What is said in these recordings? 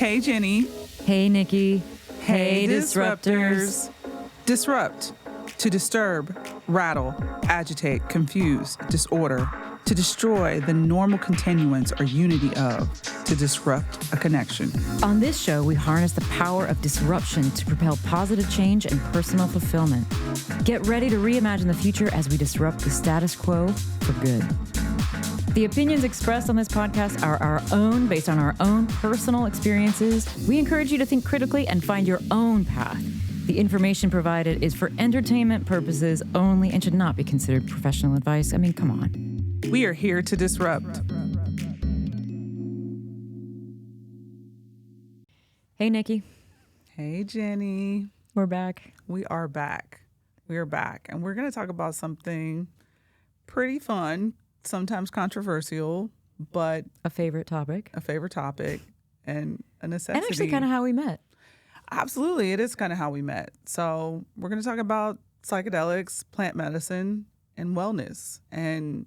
Hey, Jenny. Hey, Nikki. Hey, disruptors. Disrupt. To disturb, rattle, agitate, confuse, disorder. To destroy the normal continuance or unity of. To disrupt a connection. On this show, we harness the power of disruption to propel positive change and personal fulfillment. Get ready to reimagine the future as we disrupt the status quo for good. The opinions expressed on this podcast are our own, based on our own personal experiences. We encourage you to think critically and find your own path. The information provided is for entertainment purposes only and should not be considered professional advice. I mean, come on. We are here to disrupt. Hey, Nikki. Hey, Jenny. We're back. We are back. We are back. And we're going to talk about something pretty fun, sometimes controversial, but A favorite topic. And a necessity. And actually kind of how we met. Absolutely. It is kind of how we met. So we're going to talk about psychedelics, plant medicine, and wellness, and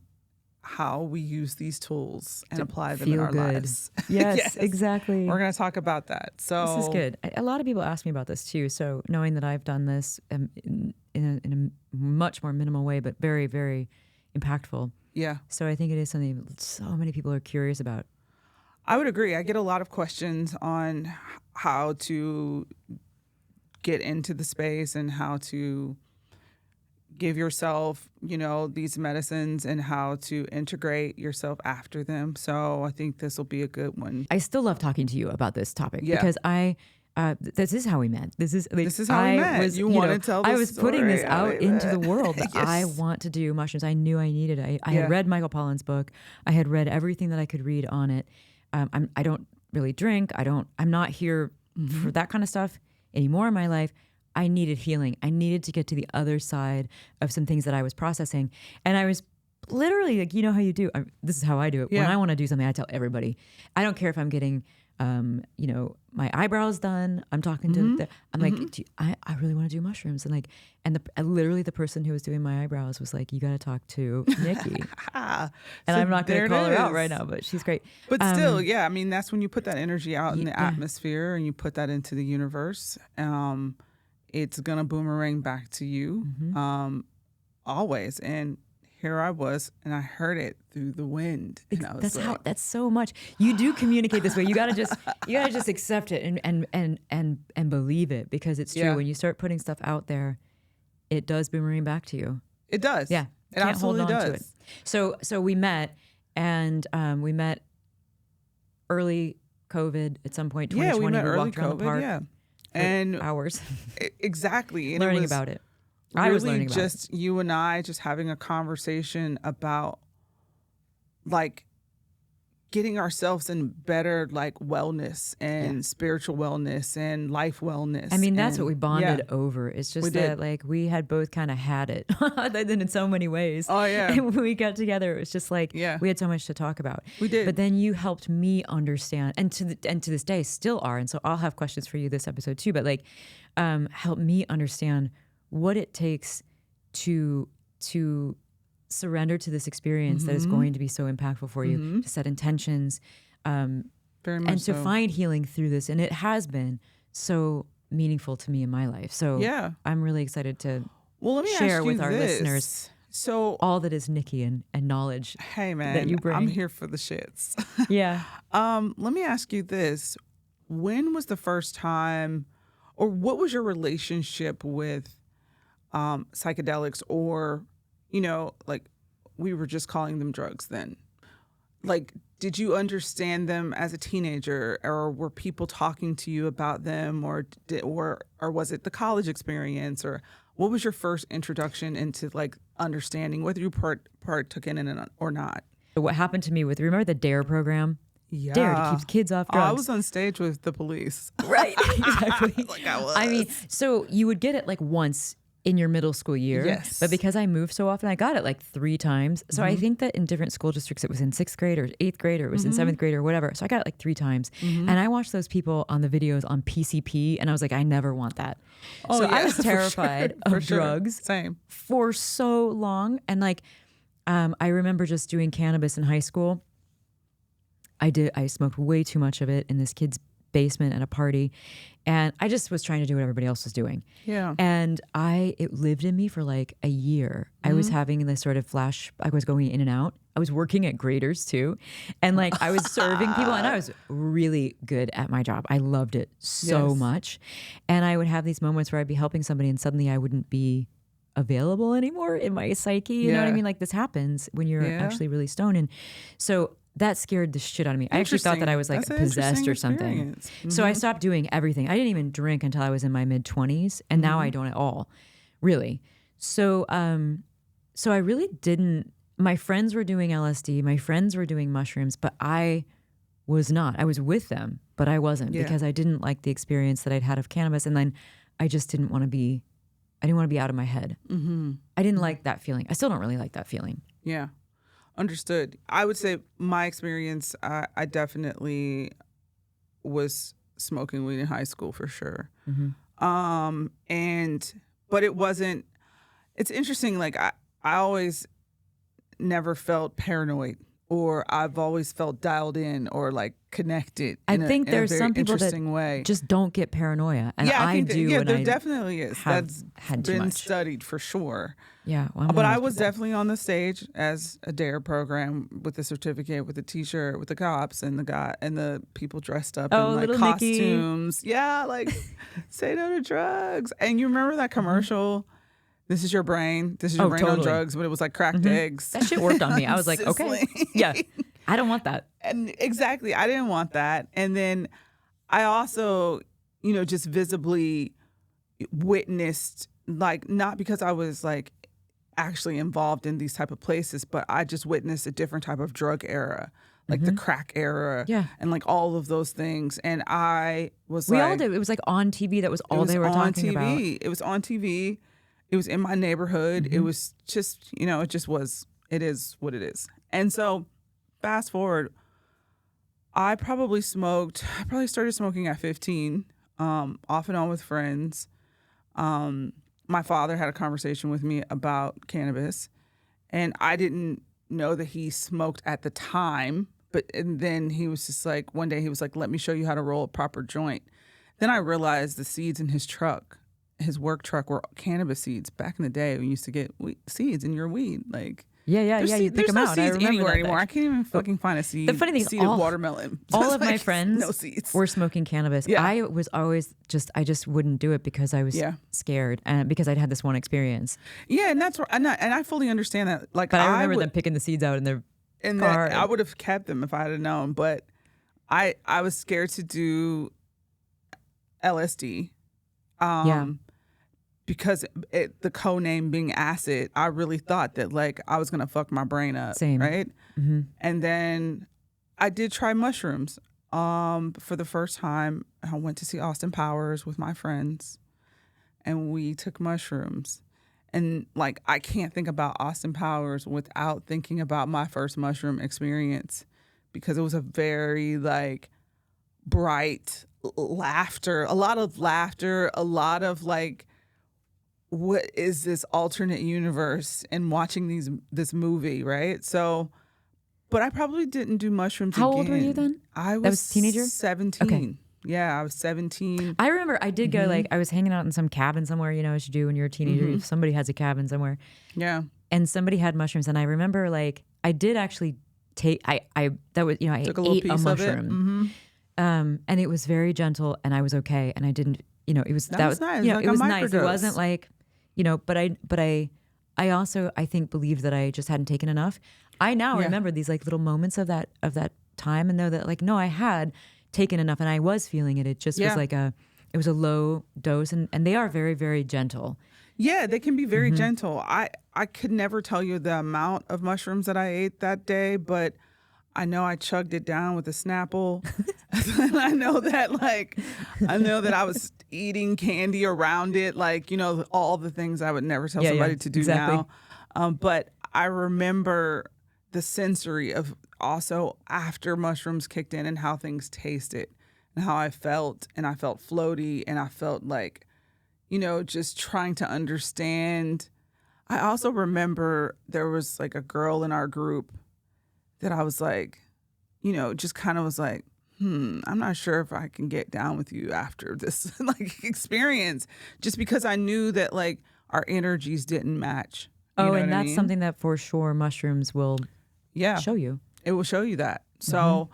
how we use these tools and apply them in our lives. Yes, exactly. We're going to talk about that. So this is good. A lot of people ask me about this too. So knowing that I've done this in a much more minimal way, but very, very impactful. Yeah. So I think it is something so many people are curious about. I would agree. I get a lot of questions on how to get into the space and how to give yourself, these medicines and how to integrate yourself after them. So I think this will be a good one. I still love talking to you about this topic because this is how we met. This is how we met. You want to tell the I was story putting this out into the world that Yes. I want to do mushrooms. I knew I needed it. I had read Michael Pollan's book. I had read everything that I could read on it. I don't really drink. I'm not here for that kind of stuff anymore in my life. I needed healing. I needed to get to the other side of some things that I was processing. And I was literally like, you know how you do. This is how I do it. Yeah. When I want to do something, I tell everybody. I don't care if I'm getting, my eyebrows done. I'm talking to. I'm like, I really want to do mushrooms. And literally the person who was doing my eyebrows was like, you got to talk to Nikki. And I'm not going to call her out right now, but she's great. But still, I mean, that's when you put that energy out in the atmosphere and you put that into the universe. It's going to boomerang back to you always. And here I was, and I heard it through the wind. And I was That's so much. You do communicate this way. You gotta just accept it and believe it, because it's true. Yeah. When you start putting stuff out there, it does boomerang back to you. It does. Yeah. It absolutely does. To it. So we met, and we met early COVID at some point. 2020, we met early walked around COVID. the park. Yeah. And hours. Exactly. And learning it was about it. Really I was learning about just it. You and I just having a conversation about getting ourselves in better wellness and spiritual wellness and life wellness. I mean, that's what we bonded over. It's just that we had both kind of had it in so many ways. Oh yeah. And when we got together, it was just we had so much to talk about. We did. But then you helped me understand, and to this day still are. And so I'll have questions for you this episode too, but help me understand what it takes to surrender to this experience that is going to be so impactful for you, to set intentions, very much and to so. find healing through this. And it has been so meaningful to me in my life. So I'm really excited to let me share ask you with our this. listeners So all that is Nikki and knowledge. Hey man, that you bring. I'm here for the shits. Yeah. Let me ask you this. When was the first time, or what was your relationship with psychedelics, or we were just calling them drugs then? Did you understand them as a teenager, or were people talking to you about them, or was it the college experience, or what was your first introduction into understanding whether you partook in it or not? What happened to me remember the DARE program? Yeah. DARE, to keep kids off drugs. I was on stage with the police. Right, exactly. I was. I mean, so you would get it once in your middle school year. Yes. But because I moved so often, I got it 3 times. So I think that in different school districts, it was in 6th grade or 8th grade, or it was in 7th grade or whatever. So I got it 3 times. And I watched those people on the videos on PCP, and I was like, I never want that. Oh, so yeah, I was terrified of drugs Same. for so long. And I remember just doing cannabis in high school. I smoked way too much of it in this kid's basement at a party. And I just was trying to do what everybody else was doing. Yeah. And it lived in me for like a year. I was having this sort of flash. I was going in and out. I was working at Graders too. And like I was serving people and I was really good at my job. I loved it so much. And I would have these moments where I'd be helping somebody and suddenly I wouldn't be available anymore in my psyche. You know what I mean? Like this happens when you're actually really stoned. And so that scared the shit out of me. I actually thought that I was like possessed or something. Mm-hmm. So I stopped doing everything. I didn't even drink until I was in my mid-20s, and now I don't at all, really. So so I really didn't. My friends were doing LSD, my friends were doing mushrooms, but I was not. I was with them, but I wasn't because I didn't like the experience that I'd had of cannabis, and then I just didn't want to be. I didn't want to be out of my head. Mm-hmm. I didn't like that feeling. I still don't really like that feeling. Yeah. Understood. I would say my experience, I definitely was smoking weed in high school for sure. Mm-hmm. But it wasn't, it's interesting. Like I always never felt paranoid, or I've always felt dialed in or like connected. I think there's some people that just don't get paranoia. And yeah, I do. Yeah, there definitely is. That's been studied for sure. Yeah. Well, but I was definitely on the stage as a DARE program with a certificate, with a T-shirt, with the cops and the people dressed up in like costumes. Nicky. Yeah, like say no to drugs. And you remember that commercial? This is your brain. This is your brain on drugs. But it was like cracked eggs. That shit worked on me. I was like, okay, yeah, I don't want that. And exactly, I didn't want that. And then I also, just visibly witnessed, like, not because I was like actually involved in these type of places, but I just witnessed a different type of drug era, like the crack era, and like all of those things. And I was we all did. It was like on TV. That was all they were talking about. It was on TV. It was in my neighborhood. It was just, it just was. It is what it is. And so, fast forward, I probably started smoking at 15, off and on with friends. My father had a conversation with me about cannabis, and I didn't know that he smoked at the time. And then he was just like, one day he was like, let me show you how to roll a proper joint. Then I realized the seeds in his work truck were cannabis seeds. Back in the day, we used to get seeds in your weed. Like, you pick them out. There's no seeds anywhere anymore. I can't even fucking find a seed. The funny thing is, of watermelon. All of my friends no seeds. were smoking cannabis. Yeah. I was always I just wouldn't do it because I was scared, and because I'd had this one experience. Yeah, and that's and I fully understand that. Like, but I remember them picking the seeds out in their car. I would have kept them if I had known, but I was scared to do LSD. Because the code name being acid, I really thought that like I was gonna fuck my brain up. Same. Right? Mm-hmm. And then I did try mushrooms. For the first time, I went to see Austin Powers with my friends, and we took mushrooms. And like I can't think about Austin Powers without thinking about my first mushroom experience, because it was a very like bright laughter, a lot of like, what is this alternate universe, and watching this movie, right? So, but I probably didn't do mushrooms How again. old were you then? I was teenager? 17. Okay. Yeah, I was 17. I remember I did go, like, I was hanging out in some cabin somewhere, as you do when you're a teenager. If somebody has a cabin somewhere. Yeah. And somebody had mushrooms, and I remember, like, I did actually take, I ate a mushroom. And it was very gentle, and I was okay, and I didn't, it was, that was nice. It was nice. It wasn't like, but I also, I think, believed that I just hadn't taken enough. I now remember these like little moments of that time, and know that like, no, I had taken enough, and I was feeling it. It just was like it was a low dose, and they are very, very gentle. Yeah, they can be very gentle. I could never tell you the amount of mushrooms that I ate that day, but I know I chugged it down with a Snapple. And I know that I was eating candy around it, like, all the things I would never tell somebody to do now. But I remember the sensory of also after mushrooms kicked in, and how things tasted, and how I felt. And I felt floaty, and I felt like, just trying to understand. I also remember there was like a girl in our group that I was like, just kind of was like, I'm not sure if I can get down with you after this like experience, just because I knew that like our energies didn't match. You know And what I that's mean? something that for sure mushrooms will Yeah, show you. it will show you that. So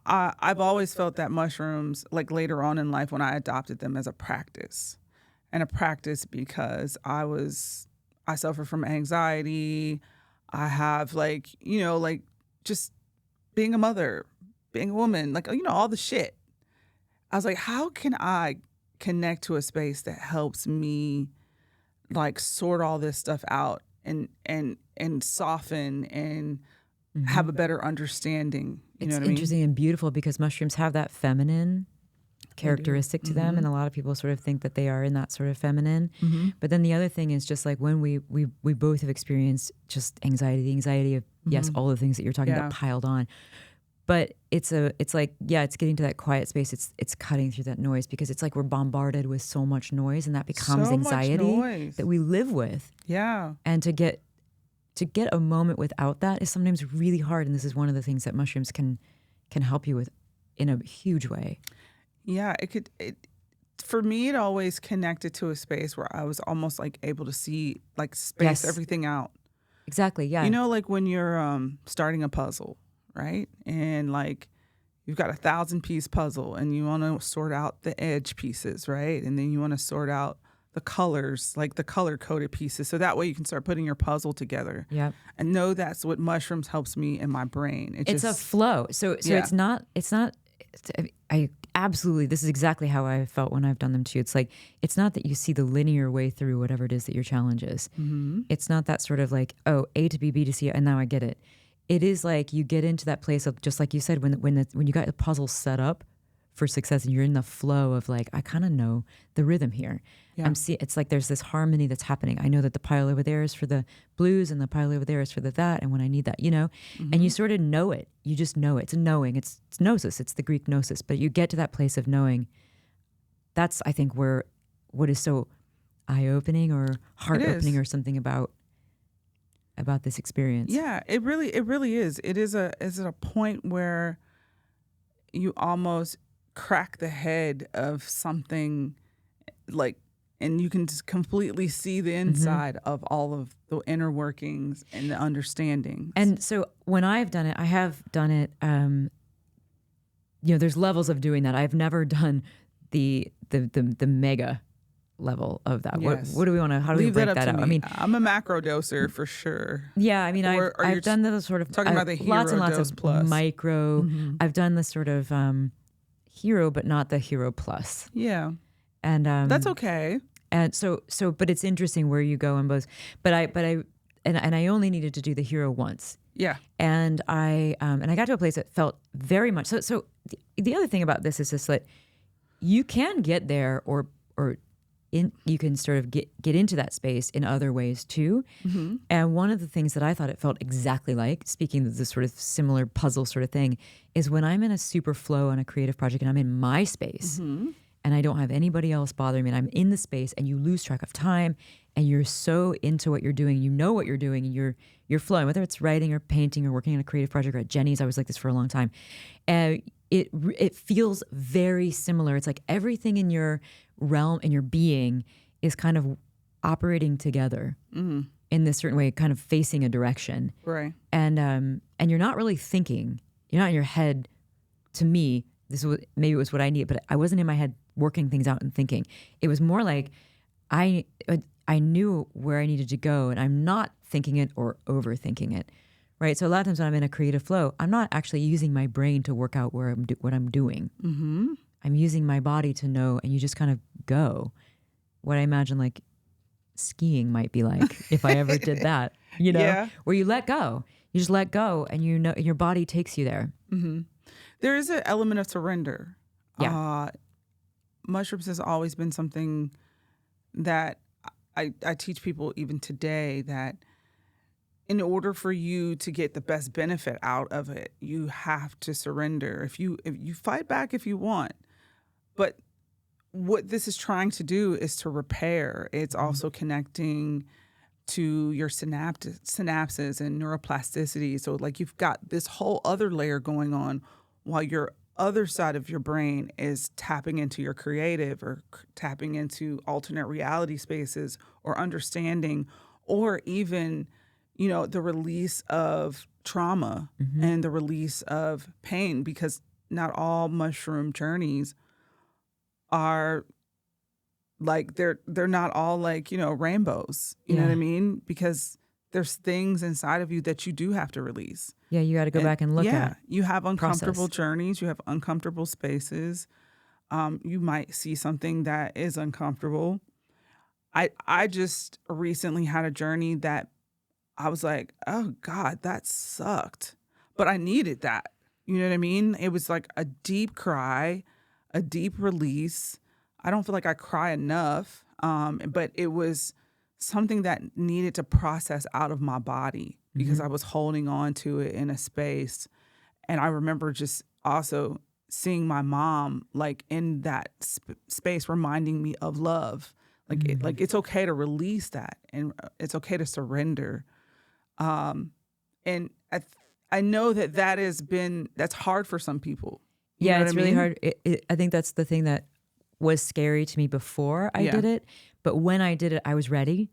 I've always felt that mushrooms, like later on in life when I adopted them as a practice, and a practice because I suffer from anxiety. I have like, like just being a mother, being a woman, like, all the shit. I was like, how can I connect to a space that helps me like sort all this stuff out and soften and have a better understanding. You know It's what I mean? interesting and beautiful because mushrooms have that feminine characteristic to them, and a lot of people sort of think that they are in that sort of feminine. But then the other thing is just like when we both have experienced just anxiety, the anxiety of yes, all the things that you're talking about piled on. But it's like, yeah, it's getting to that quiet space. It's cutting through that noise because it's like we're bombarded with so much noise, and that becomes So much anxiety noise. that we live with. Yeah. And to get a moment without that is sometimes really hard. And this is one of the things that mushrooms can help you with in a huge way. Yeah. For me, it always connected to a space where I was almost like able to see, like space everything out. Exactly. Yeah. You know, like when you're starting a puzzle, right? And like you've got 1,000-piece puzzle and you want to sort out the edge pieces, right? And then you want to sort out the colors, like the color coded pieces. So that way you can start putting your puzzle together. Yeah. And know that's what mushrooms helps me in my brain. It's a flow. So it's not, I absolutely, this is exactly how I felt when I've done them too. It's like, it's not that you see the linear way through whatever it is that your challenge is. It's not that sort of like, oh, A to B, B to C, and now I get it. It is like you get into that place of, just like you said, when you got the puzzle set up for success and you're in the flow of like, I kind of know the rhythm here. Yeah. It's like there's this harmony that's happening. I know that the pile over there is for the blues and the pile over there is for the that. And when I need that, and you sort of know it. You just know it. It's a knowing. It's gnosis. It's the Greek gnosis. But you get to that place of knowing. That's, I think, where what is so eye-opening or heart-opening or something about this experience. Yeah, it really is. It is a point where you almost crack the head of something like, and you can just completely see the inside of all of the inner workings and the understandings. And so when I have done it, there's levels of doing that. I've never done the mega level of that. Yes. What do we want to, how do we break that out? Me. I mean, I'm a macro doser for sure. Yeah, I mean, I've done the sort of talking about the hero lots and lots dose of plus. micro. I've done the sort of hero, but not the hero plus. Yeah, and that's okay. And so, but it's interesting where you go in both. But I only needed to do the hero once. Yeah, and I got to a place that felt very much so. The other thing about this is just that you can get there, or you can sort of get into that space in other ways too. And one of the things that I thought it felt exactly like, speaking of this sort of similar puzzle sort of thing, is when I'm in a super flow on a creative project and I'm in my space and I don't have anybody else bothering me and I'm in the space and you lose track of time and you're so into what you're doing, you know what you're doing, and you're flowing, whether it's writing or painting or working on a creative project or at Jenny's. I was like this for a long time. It feels very similar. It's like everything in your realm and your being is kind of operating together in this certain way, kind of facing a direction. Right. And you're not really thinking. You're not in your head. To me, maybe it was what I needed, but I wasn't in my head working things out and thinking. It was more like I knew where I needed to go, and I'm not thinking it or overthinking it. Right. So a lot of times when I'm in a creative flow, I'm not actually using my brain to work out what I'm doing. I'm using my body to know, and you just kind of go. What I imagine like skiing might be like if I ever did that, where you let go. You just let go, and your body takes you there. There is an element of surrender. Yeah. Mushrooms has always been something that I teach people even today, that in order for you to get the best benefit out of it, you have to surrender. If you fight back if you want, but what this is trying to do is to repair. It's also connecting to your synapses and neuroplasticity. So like you've got this whole other layer going on while you're other side of your brain is tapping into your creative or tapping into alternate reality spaces or understanding, or even, the release of trauma and the release of pain, because not all mushroom journeys are like, they're not all like, rainbows. You know what I mean? Because there's things inside of you that you do have to release. Yeah, you got to go back and look at. You have uncomfortable process. journeys. You have uncomfortable spaces. You might see something that is uncomfortable. I just recently had a journey that I was like, oh God, that sucked. But I needed that. You know what I mean? It was like a deep cry, a deep release. I don't feel like I cry enough, but it was something that needed to process out of my body because I was holding on to it in a space. And I remember just also seeing my mom like in that space, reminding me of love. Like it's okay to release that, and it's okay to surrender. And I know that's hard for some people. You know Yeah, what it's I really mean? hard. I think that's the thing that was scary to me before I did it. But when I did it, I was ready.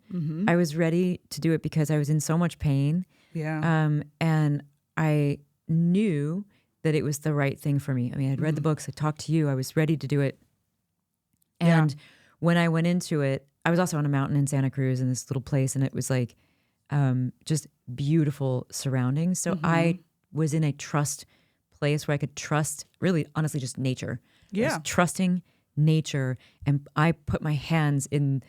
I was ready to do it because I was in so much pain. Yeah. And I knew that it was the right thing for me. I mean, I'd read the books, I talked to you, I was ready to do it. And when I went into it, I was also on a mountain in Santa Cruz in this little place, and it was like just beautiful surroundings. So I was in a trust place where I could trust, really, honestly, just nature. I was trusting nature, and I put my hands in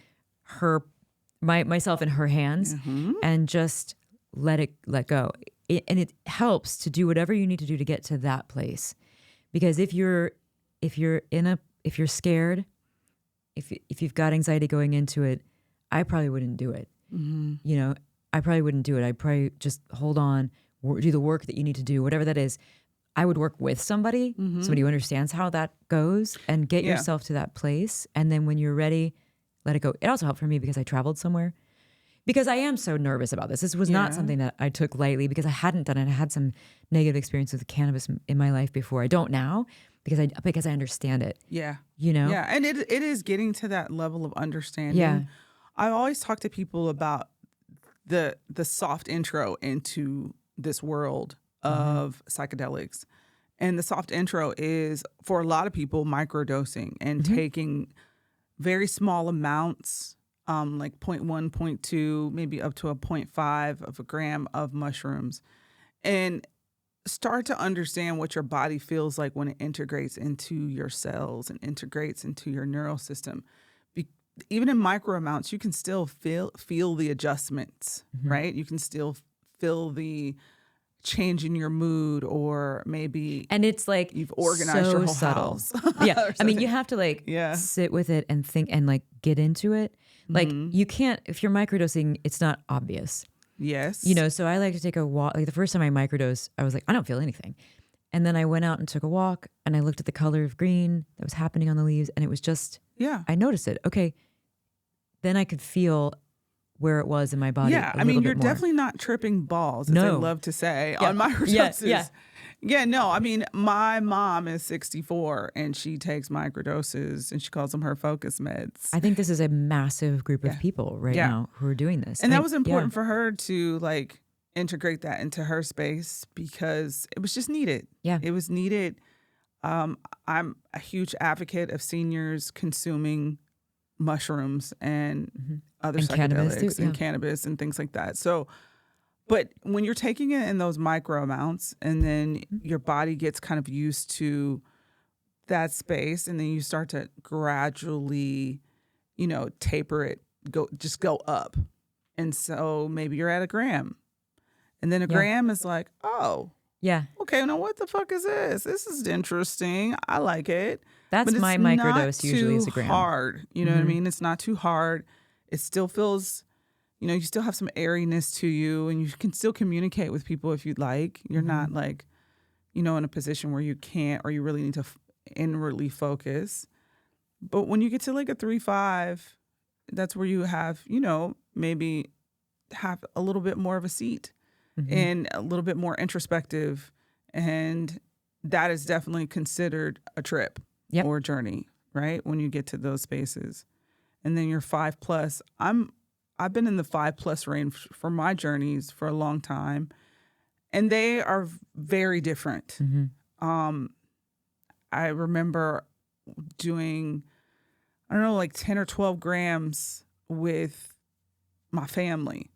myself in her hands, and just let go. And it helps to do whatever you need to do to get to that place, because if you're scared, if you've got anxiety going into it, I probably wouldn't do it. I probably wouldn't do it. I'd probably just hold on, do the work that you need to do, whatever that is. I would work with somebody who understands how that goes, and get yourself to that place. And then when you're ready, let it go. It also helped for me because I traveled somewhere, because I am so nervous about this. This was not something that I took lightly, because I hadn't done it. I had some negative experience with cannabis in my life before. I don't now because I understand it. Yeah. Yeah. And it is getting to that level of understanding. Yeah. I always talk to people about the soft intro into this world of psychedelics. And the soft intro is, for a lot of people, microdosing and taking very small amounts, like 0.1, 0.2, maybe up to a 0.5 of a gram of mushrooms, and start to understand what your body feels like when it integrates into your cells and integrates into your neural system. Even in micro amounts, you can still feel the adjustments, right? You can still feel the change in your mood, or maybe, and it's like you've organized your whole subtle. house. Yeah. I mean, you have to sit with it and think and like get into it. Like you can't, if you're microdosing, it's not obvious. Yes. So I like to take a walk. Like the first time I microdosed, I was like, I don't feel anything. And then I went out and took a walk, and I looked at the color of green that was happening on the leaves, and it was just, I noticed it. Okay. Then I could feel where it was in my body. Yeah. I mean, you're definitely not tripping balls, as I love to say, on microdoses. Yeah, no, I mean, my mom is 64 and she takes microdoses, and she calls them her focus meds. I think this is a massive group of people right now who are doing this. And that was important for her to like integrate that into her space, because it was just needed. Yeah. It was needed. I'm a huge advocate of seniors consuming mushrooms and other psychedelics and cannabis and things like that. So, but when you're taking it in those micro amounts, and then your body gets kind of used to that space, and then you start to gradually, taper it, go up. And so maybe you're at a gram, and then a gram is like, oh, okay, now what the fuck is this? This is interesting. I like it. That's my microdose usually is a gram. Hard. You know what I mean? It's not too hard. It still feels, you still have some airiness to you, and you can still communicate with people if you'd like. You're not like, in a position where you can't, or you really need to inwardly focus. But when you get to like a 3-5, that's where you have, maybe have a little bit more of a seat and a little bit more introspective, and that is definitely considered a trip Yep. or a journey, right? When you get to those spaces. And then you're 5+. I've been in the 5+ range for my journeys for a long time, and they are very different. I remember doing, I don't know, like 10 or 12 grams with my family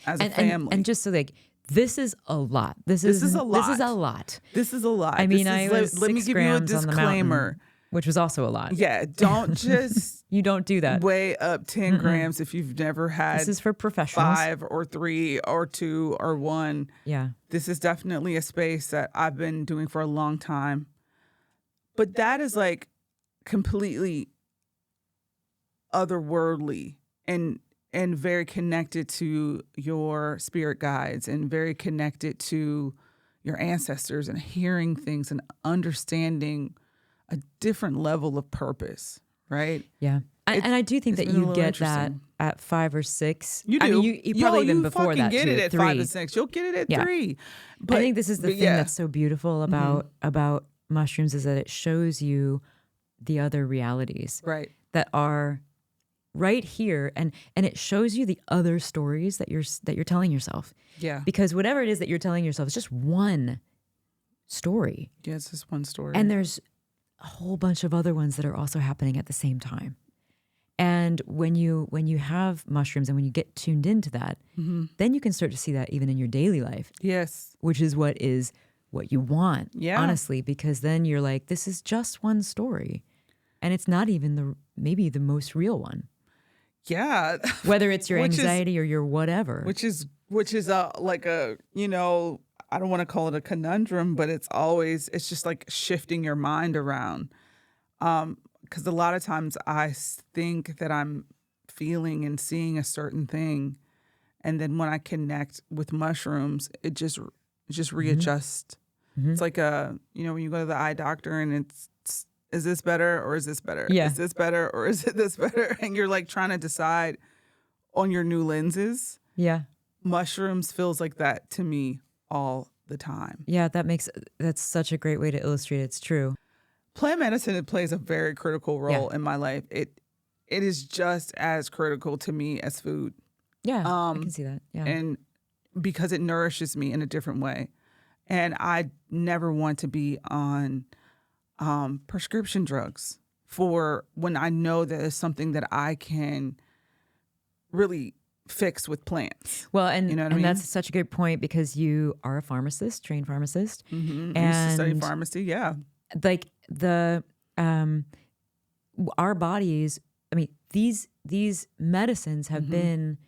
as a family. And just so like, this is a lot. This is a lot. This is a lot. This is a lot. I mean, I was let me 6 give you a grams on the disclaimer. mountain, which was also a lot. Yeah, don't just You don't do that. weigh up 10 grams if you've never had This is for professionals. 5 or 3 or 2 or 1. Yeah. This is definitely a space that I've been doing for a long time. But that is like completely otherworldly and very connected to your spirit guides and very connected to your ancestors and hearing things and understanding a different level of purpose, right? Yeah. And I do think that been a you little get that interesting. at 5 or 6. You do. I mean, you probably even you before fucking that get too, it at at 3. 5 and 6. You'll get it at Yeah. 3. But I think this is the thing that's so beautiful about mushrooms is that it shows you the other realities right. that are right here, and it shows you the other stories that you're telling yourself. Yeah. Because whatever it is that you're telling yourself is just one story. Yeah, it's just one story. And there's a whole bunch of other ones that are also happening at the same time. And when you have mushrooms and when you get tuned into that, then you can start to see that even in your daily life. Yes. Which is what you want, Yeah. honestly, because then you're like, this is just one story. And it's not even maybe the most real one. Yeah. Whether it's your Which is- anxiety or your whatever. Which is like a, I don't want to call it a conundrum, but it's just like shifting your mind around. Because a lot of times I think that I'm feeling and seeing a certain thing. And then when I connect with mushrooms, it just readjusts. It's like when you go to the eye doctor and it's, is this better or is this better? Yeah. Is this better or is it this better? And you're like trying to decide on your new lenses. Yeah. Mushrooms feels like that to me all the time. Yeah, that's such a great way to illustrate it. It's true. Plant medicine, it plays a very critical role in my life. It is just as critical to me as food. Yeah, I can see that. Yeah. And because it nourishes me in a different way. And I never want to be on prescription drugs for when I know that it's something that I can really fix with plants. Well, and You know what I mean? that's such a good point because you are a pharmacist, trained pharmacist. I used to study pharmacy, yeah. Like our bodies, I mean, these medicines have been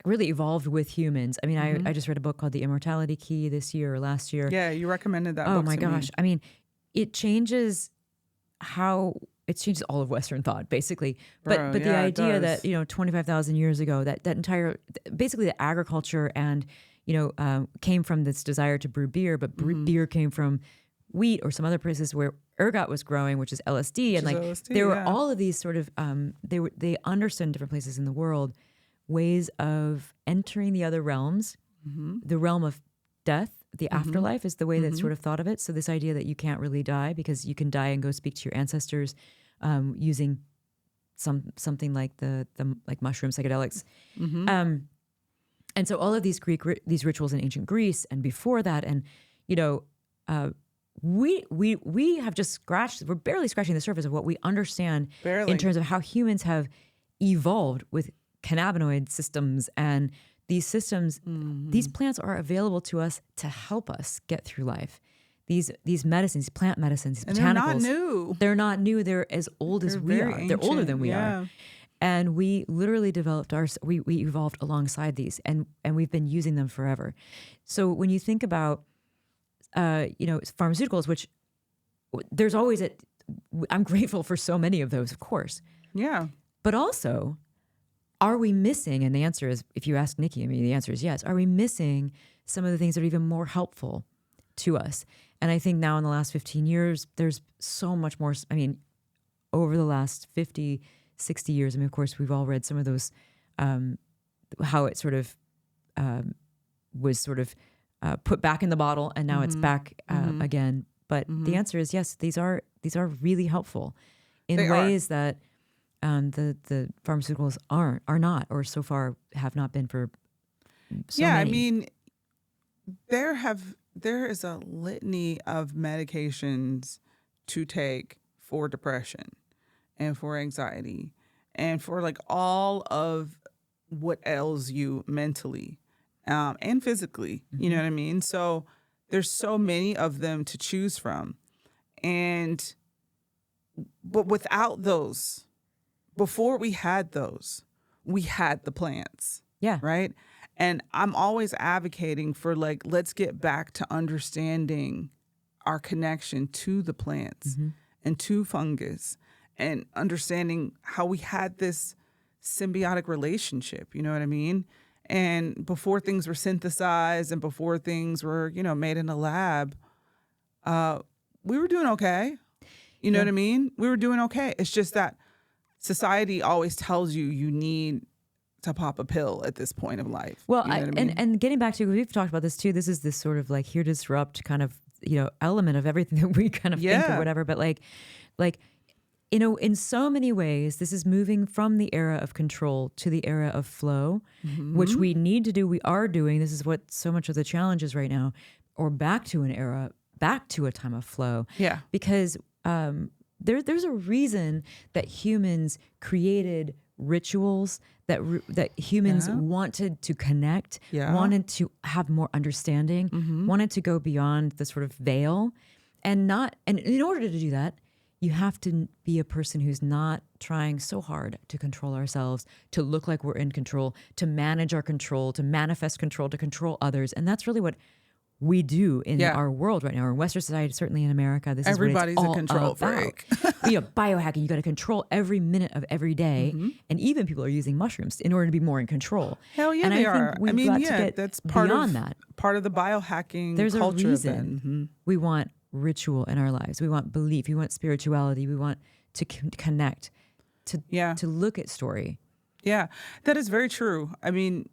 really evolved with humans. I mean, I just read a book called The Immortality Key this year or last year. Yeah, you recommended that book Oh my to me. gosh. I mean, it changes all of Western thought, basically. But the yeah, it idea does. that, 25,000 years ago, that entire, basically the agriculture and, came from this desire to brew beer, but beer came from wheat or some other places where ergot was growing, which is LSD. And there were all of these sort of, they understood in different places in the world ways of entering the other realms, the realm of death. The afterlife is the way that's sort of thought of it. So this idea that you can't really die because you can die and go speak to your ancestors using something like like mushroom psychedelics. And so all of these these rituals in ancient Greece and before that, and we have just we're barely scratching the surface of what we understand in terms of how humans have evolved with cannabinoid systems. And these systems, these plants are available to us to help us get through life. These medicines, these plant medicines, these botanicals. They're not new. They're not new. They're as old as we are. They're older than we are. And we literally developed we evolved alongside these, and we've been using them forever. So when you think about, pharmaceuticals, which there's always I'm grateful for so many of those, of course. Yeah. But also, are we missing? And the answer is, if you ask Nikki, the answer is yes. Are we missing some of the things that are even more helpful to us? And I think now in the last 15 years, there's so much more. Over the last 50, 60 years, of course, we've all read some of those, how it sort of was sort of put back in the bottle, and now it's back again. But the answer is yes. These are really helpful in They ways that the pharmaceuticals are not, or so far have not been for so Yeah, many. I mean, there is a litany of medications to take for depression and for anxiety and for like all of what ails you mentally and physically. You know what I mean? So there's so many of them to choose from. But without those, before we had those, we had the plants. Yeah. Right. And I'm always advocating for like, let's get back to understanding our connection to the plants and to fungus and understanding how we had this symbiotic relationship. You know what I mean? And before things were synthesized and before things were, made in a lab, we were doing okay. You know what I mean? We were doing okay. It's just that society always tells you need to pop a pill at this point of life. Well, you know what I mean? and getting back to, we've talked about this too. This is this sort of like here to disrupt kind of element of everything that we kind of think or whatever. But like in so many ways, this is moving from the era of control to the era of flow, which we need to do. We are doing. This is what so much of the challenge is right now, or back to a time of flow. Yeah. Because there's a reason that humans created rituals, that humans wanted to connect, wanted to have more understanding, wanted to go beyond the sort of veil, and in order to do that, you have to be a person who's not trying so hard to control ourselves, to look like we're in control, to manage our control, to manifest control, to control others. And that's really what we do in our world right now, or in Western society, certainly in America. This Everybody's is what it's all a control about. freak. Biohacking, you got to control every minute of every day. And even people are using mushrooms in order to be more in control. Hell yeah, and they I are. think we've got to get that's part beyond of that. Part of the biohacking There's culture. a reason we want ritual in our lives. We want belief. We want spirituality. We want to connect, to look at story. Yeah, that is very true. I mean,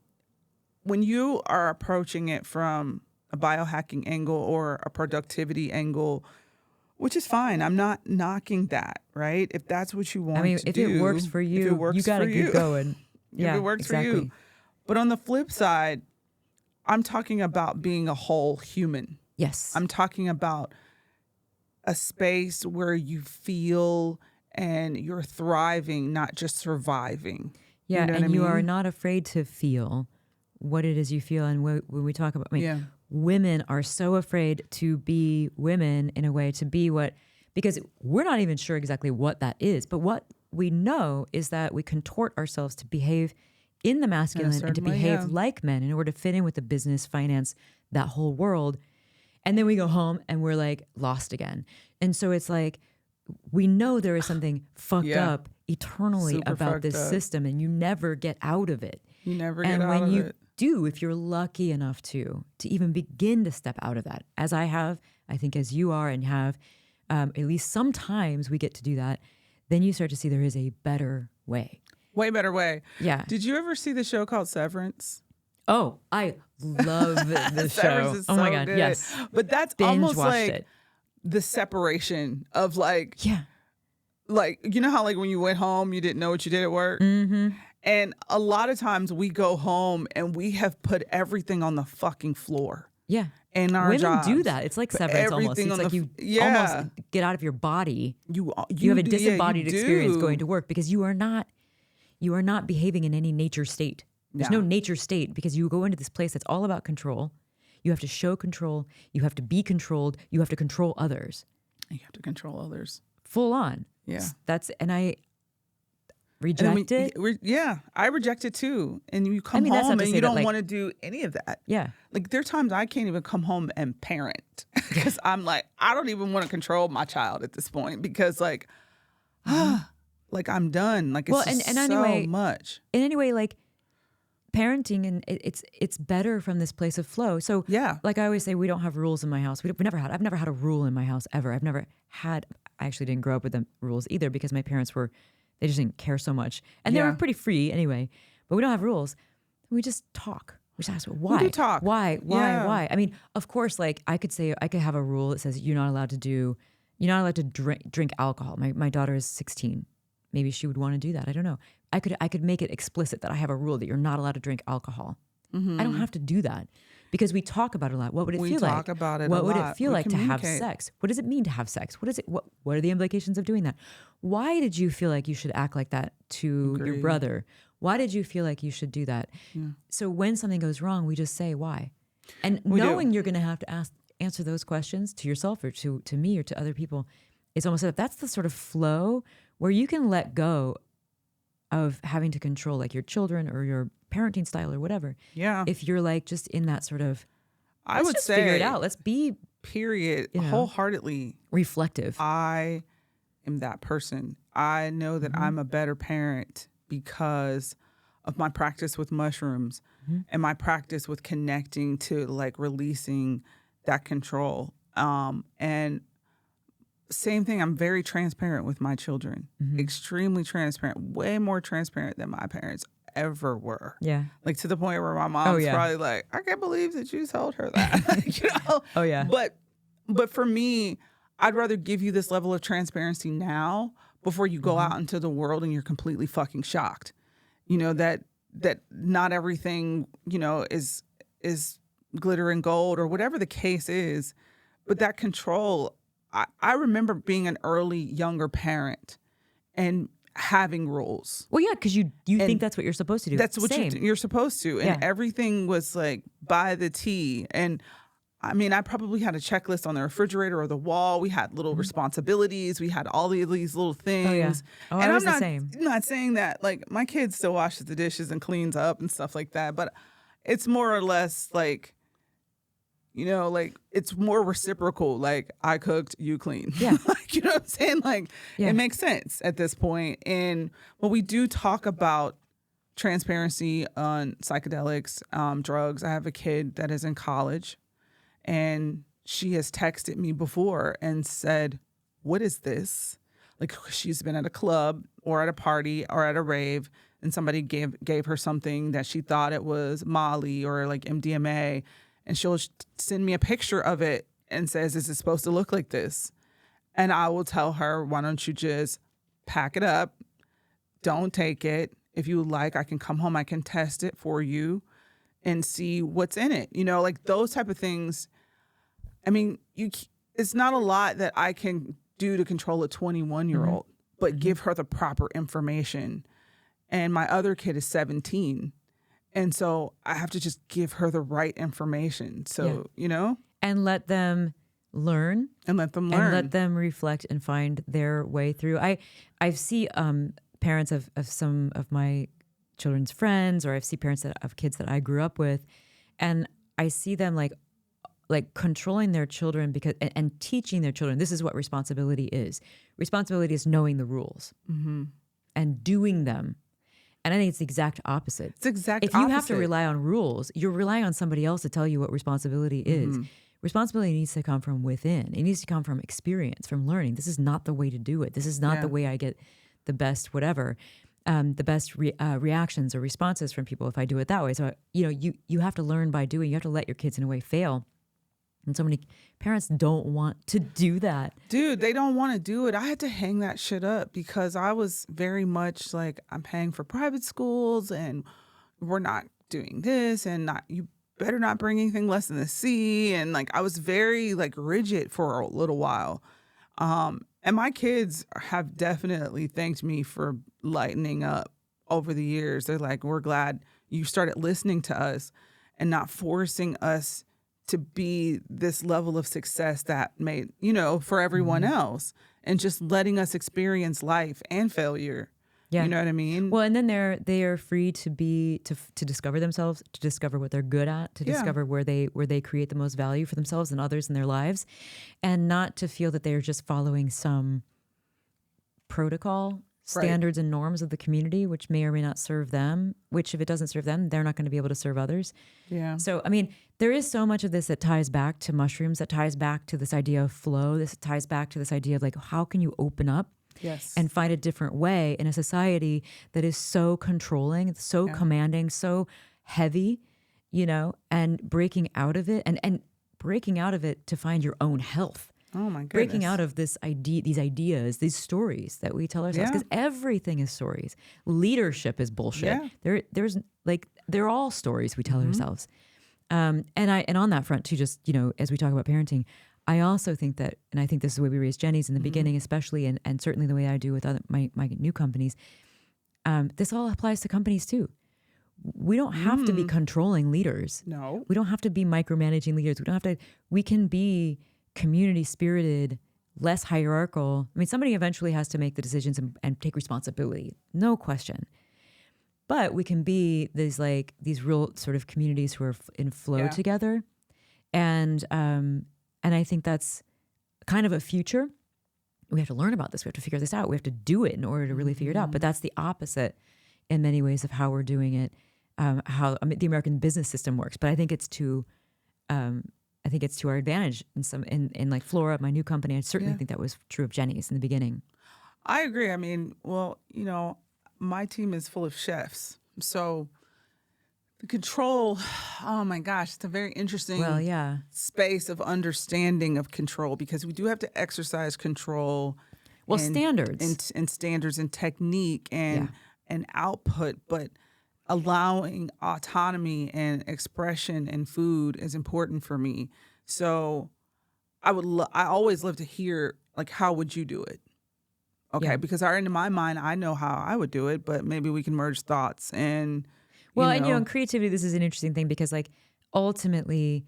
when you are approaching it from a biohacking angle or a productivity angle, which is fine. I'm not knocking that, right? If that's what you want to do. It works for you, you got to keep going. If it works for you. But on the flip side, I'm talking about being a whole human. Yes. I'm talking about a space where you feel and you're thriving, not just surviving. Yeah, you know and what I you mean? are not afraid to feel what it is you feel. And when we talk about, women are so afraid to be women in a way, to be because we're not even sure exactly what that is. But what we know is that we contort ourselves to behave in the masculine and to behave like men in order to fit in with the business, finance, that whole world. And then we go home and we're like lost again. And so it's like, we know there is something fucked up eternally Super about this fucked up. system, and you never get out of it. You never get and out when of you it. do, if you're lucky enough to even begin to step out of that, as I have, I think as you are and have, at least sometimes we get to do that, then you start to see there is a better way. Way better way. Yeah. Did you ever see the show called Severance? Oh, I love the show. Severance is Oh my so God, good. yes. But that's Binge almost watched like it. the separation of like, Yeah. you know how like when you went home, you didn't know what you did at work? Mm-hmm. And a lot of times we go home and we have put everything on the fucking floor. Yeah. In our Women jobs. do that. It's like Put severance almost. everything It's on like the you almost get out of your body. You have a do- disembodied yeah, you experience do. going to work because you are not behaving in any nature state. There's no nature state because you go into this place that's all about control. You have to show control. You have to be controlled. You have to control others. You have to control others. Full on. Yeah. And I reject it. I reject it too. And you come that's not home to and say you that, don't like- want to do any of that. Yeah. Like there are times I can't even come home and parent because I'm like, I don't even want to control my child at this point because like, like I'm done. Like it's just so anyway, much. In any way, like parenting, and it's better from this place of flow. So Yeah. like I always say, we don't have rules in my house. I've never had a rule in my house ever. I actually didn't grow up with the rules either because my parents they just didn't care so much. And they were pretty free anyway, but we don't have rules. We just talk. We just ask, We why? do talk. Why? Yeah. Why? I mean, of course, like I could have a rule that says you're not allowed to drink alcohol. My daughter is 16. Maybe she would want to do that. I don't know. I could make it explicit that I have a rule that you're not allowed to drink alcohol. I don't have to do that because we talk about it a lot. What would it feel like? We talk about it a What would lot. it feel We like to have communicate. sex? What does it mean to have sex? What are the implications of doing that? Why did you feel like you should act like that to your Agreed. brother? Why did you feel like you should do that? So when something goes wrong, we just say why. And knowing you're going to have to answer those questions to yourself or to me or to other people, it's almost like that's the sort of flow where you can let go of having to control like your children or your parenting style or whatever. Yeah. If you're like just in that sort of, I let's would just say, figure it out. Let's be period, you know, wholeheartedly, reflective. I am that person. I know that I'm a better parent because of my practice with mushrooms and my practice with connecting to like releasing that control. And same thing, I'm very transparent with my children, extremely transparent, way more transparent than my parents ever were. Yeah. Like to the point where my mom's yeah. probably like, I can't believe that you told her that. You know? Oh, yeah. But for me, I'd rather give you this level of transparency now before you go out into the world and you're completely fucking shocked. You know, that not everything, you know, is glitter and gold or whatever the case is. But that control, I remember being an early younger parent and having rules. Well, yeah, because you think that's what you're supposed to do. That's what Same. you're supposed to. And everything was like by the T. And I mean, I probably had a checklist on the refrigerator or the wall. We had little responsibilities. We had all these little things. Oh, yeah. Oh, and I was I'm the same. not saying that like my kid still washes the dishes and cleans up and stuff like that. But it's more or less like, you know, like it's more reciprocal. Like I cooked, you clean. Yeah. Like, you know what I'm saying? Like it makes sense at this point. And when we do talk about transparency on psychedelics, drugs, I have a kid that is in college and she has texted me before and said, what is this? Like she's been at a club or at a party or at a rave and somebody gave her something that she thought it was Molly or like MDMA. And she'll send me a picture of it and says, is it supposed to look like this? And I will tell her, why don't you just pack it up? Don't take it. If you like, I can come home. I can test it for you and see what's in it. You know, like those type of things. I mean, it's not a lot that I can do to control a 21-year-old, but give her the proper information. And my other kid is 17. And so I have to just give her the right information. So, you know? And let them learn. And let them learn. And let them reflect and find their way through. I see parents of some of my children's friends, or I see parents of kids that I grew up with, and I see them like controlling their children and teaching their children, this is what responsibility is. Responsibility is knowing the rules and doing them. And I think it's the exact opposite. It's exact opposite. If you have to rely on rules, you're relying on somebody else to tell you what responsibility is. Responsibility needs to come from within. It needs to come from experience, from learning. This is not the way to do it. This is not the way I get the best whatever, the best reactions or responses from people if I do it that way. So, you know, you have to learn by doing. You have to let your kids in a way fail. And so many parents don't want to do that. Dude, they don't want to do it. I had to hang that shit up because I was very much like, I'm paying for private schools and we're not doing this and you better not bring anything less than the C. And like, I was very like rigid for a little while. And my kids have definitely thanked me for lightening up over the years. They're like, we're glad you started listening to us and not forcing us to be this level of success that made, you know, for everyone else, and just letting us experience life and failure. Yeah. You know what I mean? Well, and then they are free to discover themselves, to discover what they're good at, to discover where they create the most value for themselves and others in their lives, and not to feel that they are just following some protocol, standards and norms of the community, which may or may not serve them, which if it doesn't serve them, they're not going to be able to serve others. Yeah. So, I mean, there is so much of this that ties back to mushrooms, that ties back to this idea of flow. This ties back to this idea of like, how can you open up and find a different way in a society that is so controlling, so commanding, so heavy, and breaking out of it and breaking out of it to find your own health. Oh my goodness. Breaking out of these ideas, these stories that we tell ourselves, because everything is stories. Leadership is bullshit. Yeah. They're all stories we tell ourselves. And on that front too, just, as we talk about parenting, I also think that, and I think this is the way we raised Jenny's in the beginning, especially, and certainly the way I do with my new companies. This all applies to companies too. We don't have to be controlling leaders. No. We don't have to be micromanaging leaders. We can be community spirited, less hierarchical. I mean, somebody eventually has to make the decisions and take responsibility. No question. But we can be these real sort of communities who are in flow together. And I think that's kind of a future. We have to learn about this. We have to figure this out. We have to do it in order to really figure it out. But that's the opposite in many ways of how we're doing it, the American business system works. But I think it's to our advantage in like Flora, my new company. I certainly think that was true of Jenny's in the beginning. I agree. I mean, well, my team is full of chefs. So the control, oh my gosh, it's a very interesting space of understanding of control, because we do have to exercise control. Well, standards. And standards and technique and output, but allowing autonomy and expression in food is important for me. So I always love to hear, like, how would you do it? Okay, because in my mind, I know how I would do it, but maybe we can merge thoughts and. In creativity, this is an interesting thing because, like, ultimately,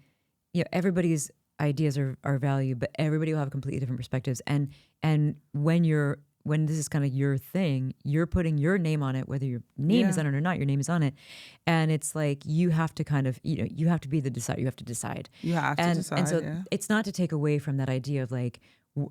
everybody's ideas are valued, but everybody will have completely different perspectives. And when this is kind of your thing, you're putting your name on it, whether your name is on it or not, your name is on it. And it's like, you have to kind of, you have to be the decider. You have to decide. You have to decide, And so it's not to take away from that idea of like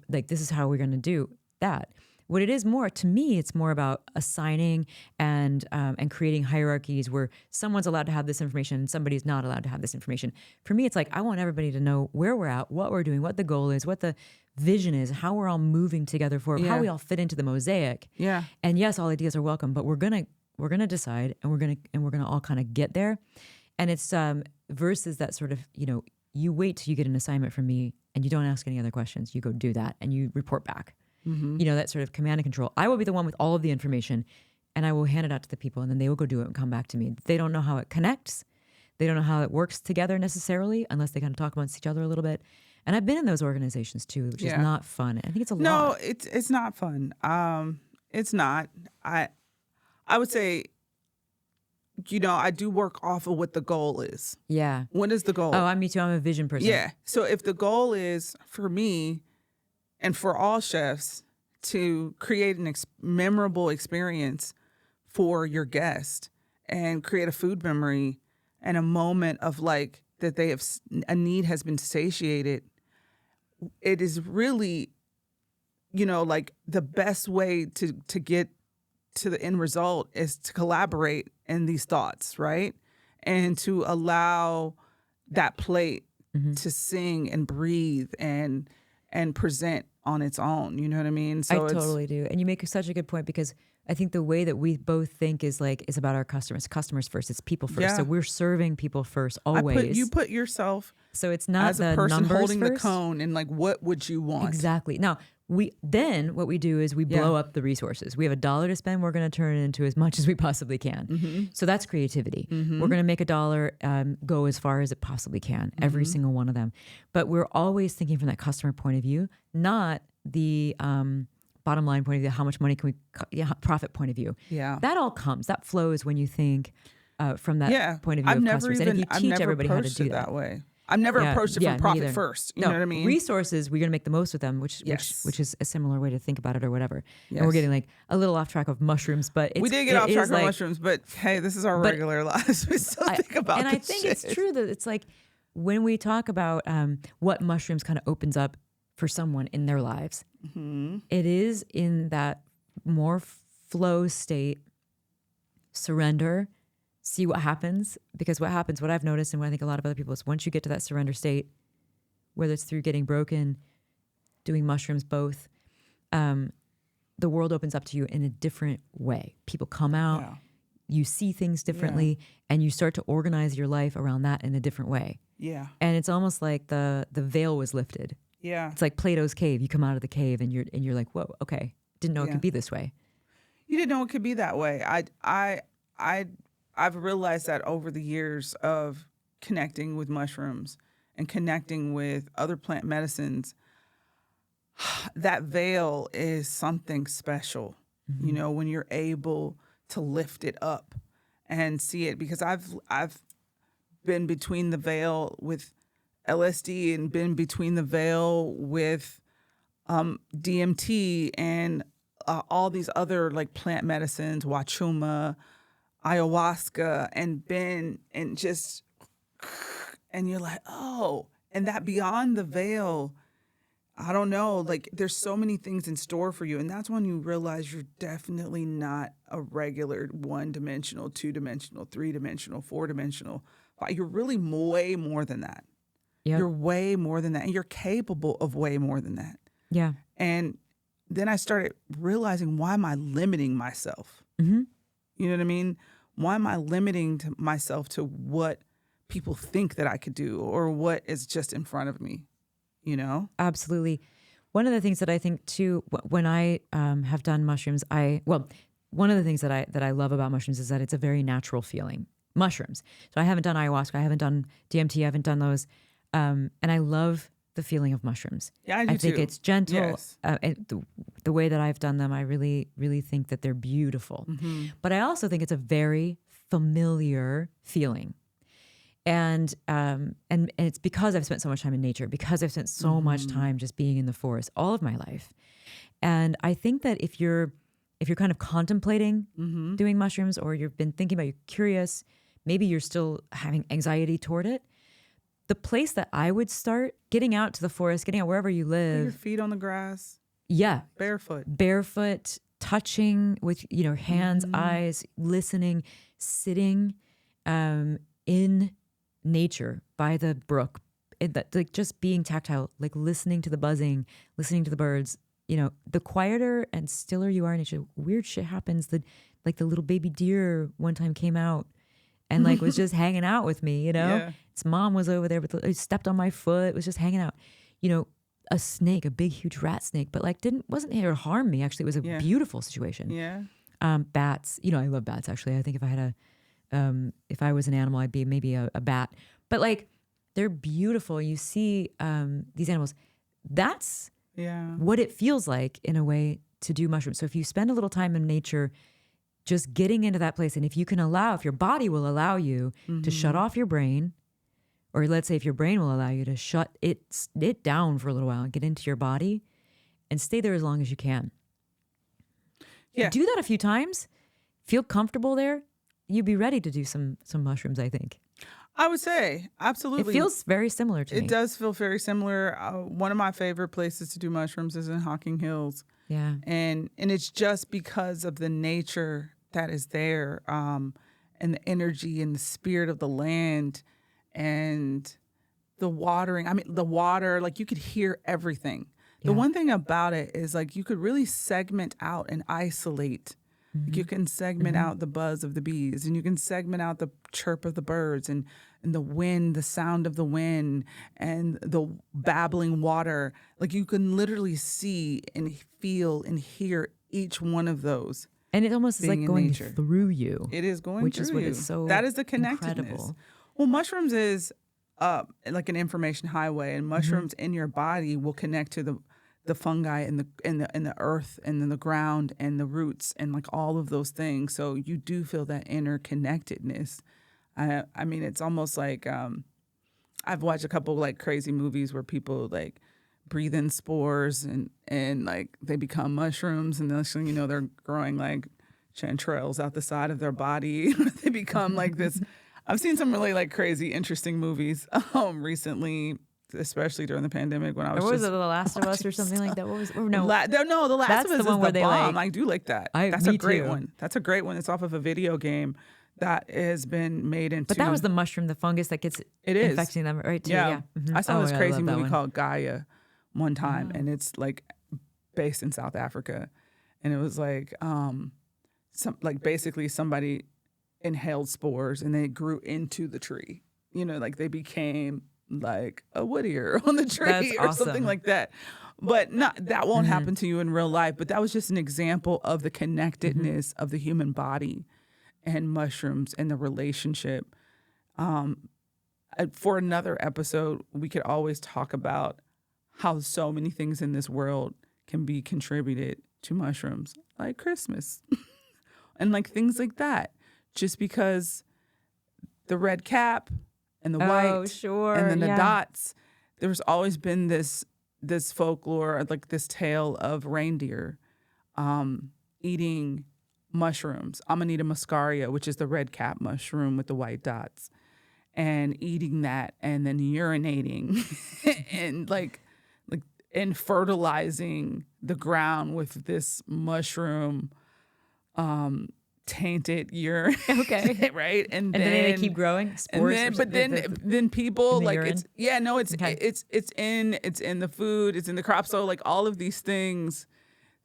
this is how we're going to do that. What it is more, to me, it's more about assigning and creating hierarchies where someone's allowed to have this information and somebody's not allowed to have this information. For me, it's like, I want everybody to know where we're at, what we're doing, what the goal is, what the vision is, how we're all moving together forward, how we all fit into the mosaic. Yeah. And yes, all ideas are welcome, but we're gonna decide, and we're gonna all kind of get there. And it's versus that sort of, you wait till you get an assignment from me and you don't ask any other questions. You go do that and you report back. That sort of command and control. I will be the one with all of the information, and I will hand it out to the people, and then they will go do it and come back to me. They don't know how it connects. They don't know how it works together necessarily, unless they kind of talk amongst each other a little bit. And I've been in those organizations too, which is not fun. I think it's a lot. No, it's not fun. It's not. I would say, I do work off of what the goal is. Yeah. What is the goal? Oh, me too. I'm a vision person. Yeah. So if the goal is for me and for all chefs to create an memorable experience for your guest and create a food memory and a moment of like that a need has been satiated, it is really, like the best way to get to the end result is to collaborate in these thoughts, right? And to allow that plate to sing and breathe and present on its own. You know what I mean? So I totally do. And you make such a good point, because I think the way that we both think is about our customers first. It's people first. Yeah. So we're serving people first always. You put yourself so it's not as a person holding first. The cone and like, what would you want? Exactly. Now, what we do is we blow up the resources. We have $1 to spend. We're going to turn it into as much as we possibly can. So that's creativity. We're going to make $1 go as far as it possibly can, every single one of them. But we're always thinking from that customer point of view, not the bottom line point of view, how much money can we, profit point of view. Yeah. That all comes, that flows when you think from that point of view of customers. And if you teach everybody how to do that way. I've never approached it from profit first. You know what I mean? Resources, we're going to make the most of them, which is a similar way to think about it or whatever. Yes. And we're getting like a little off track of mushrooms, but we did get off track of mushrooms, but hey, this is our regular lives. We still think about and I think it's true that it's like when we talk about what mushrooms kind of opens up for someone in their lives, it is in that more flow state, surrender, see what happens. Because what I've noticed, and what I think a lot of other people, is once you get to that surrender state, whether it's through getting broken, doing mushrooms, both, the world opens up to you in a different way. People come out, you see things differently, and you start to organize your life around that in a different way. Yeah. And it's almost like the veil was lifted. Yeah. It's like Plato's cave. You come out of the cave and you're like, whoa, okay, didn't know it could be this way. You didn't know it could be that way. I've realized that over the years of connecting with mushrooms and connecting with other plant medicines, that veil is something special. You know, when you're able to lift it up and see it, because I've been between the veil with LSD and been between the veil with DMT and all these other like plant medicines, wachuma, ayahuasca, and you're like, oh, and that beyond the veil, I don't know, like there's so many things in store for you. And that's when you realize you're definitely not a regular 1-dimensional, 2-dimensional, 3-dimensional, 4-dimensional. You're really way more than that. Yep. You're way more than that. And you're capable of way more than that. Yeah. And then I started realizing, why am I limiting myself? Mm-hmm. You know what I mean? Why am I limiting myself to what people think that I could do or what is just in front of me? You know? Absolutely. One of the things that I think too, when I have done mushrooms, one of the things that I love about mushrooms is that it's a very natural feeling. Mushrooms. So I haven't done ayahuasca, I haven't done DMT, I haven't done those. And I love the feeling of mushrooms. Yeah, I do think too. it's gentle. Yes. The way that I've done them, I really, really think that they're beautiful. Mm-hmm. But I also think it's a very familiar feeling. And it's because I've spent so much time in nature, because I've spent so much time just being in the forest all of my life. And I think that if you're kind of contemplating doing mushrooms, or you've been thinking about, you're curious, maybe you're still having anxiety toward it, the place that I would start, getting out to the forest, getting out wherever you Put your live. feet on the grass. Yeah. Barefoot. Touching with, hands, eyes, listening, sitting in nature by the brook, like just being tactile, like listening to the buzzing, listening to the birds. The quieter and stiller you are in nature, weird shit happens. The little baby deer one time came out and like was just hanging out with me. Yeah. Its mom was over there, but it stepped on my foot. Was just hanging out. A snake, a big huge rat snake, but like wasn't here to harm me. Actually, it was a beautiful situation. Yeah. Bats. I love bats. Actually, I think if I was an animal, I'd be maybe a bat. But like, they're beautiful. You see these animals. That's what it feels like in a way to do mushrooms. So if you spend a little time in nature, just getting into that place, and if your body will allow you to shut off your brain, or let's say if your brain will allow you to shut it down for a little while and get into your body and stay there as long as you can. Yeah. Do that a few times, feel comfortable there, you'd be ready to do some mushrooms, I think. I would say, absolutely. It feels very similar to me. It does feel very similar. One of my favorite places to do mushrooms is in Hocking Hills. Yeah. And it's just because of the nature that is there, and the energy and the spirit of the land and the watering. I mean, the water, like you could hear everything. The one thing about it is like you could really segment out and isolate. Like you can segment out the buzz of the bees, and you can segment out the chirp of the birds, and the wind, the sound of the wind, and the babbling water. Like you can literally see and feel and hear each one of those. And it almost is like going nature. through you. It is going which through is what you. is so that is the connectedness. incredible. Well, mushrooms is like an information highway, and mushrooms in your body will connect to the fungi and the earth and then the ground and the roots and like all of those things. So you do feel that interconnectedness. I mean, it's almost like I've watched a couple like crazy movies where people like breathe in spores and like they become mushrooms, and then they're growing like chanterelles out the side of their body. They become like this. I've seen some really like crazy, interesting movies recently, especially during the pandemic when I was. Or was it The Last of Us or something like that? What was? Or no, The Last That's of Us the one is where the they, bomb. like- I do like that. That's me a great too. one. That's a great one. It's off of a video game that has been made into. But that was the mushroom, the fungus that gets It is. infecting them, right? Too? Yeah. Mhm. I saw Oh this my God, I crazy love that movie one. called Gaia one time, and it's like based in South Africa, and it was like basically somebody inhaled spores and they grew into the tree. Like they became like a wood ear on the tree That's or something awesome. like that. But that won't happen to you in real life. But that was just an example of the connectedness of the human body and mushrooms and the relationship. For another episode, we could always talk about how so many things in this world can be contributed to mushrooms, like Christmas and like things like that. Just because the red cap and the white sure. and then the yeah. dots, there's always been this folklore, like this tale of reindeer eating mushrooms, Amanita muscaria, which is the red cap mushroom with the white dots, and eating that and then urinating and fertilizing the ground with this mushroom tainted urine. Okay. Right? And then they keep growing spores. Then people the like urine? it's in the food, it's in the crop. So like all of these things,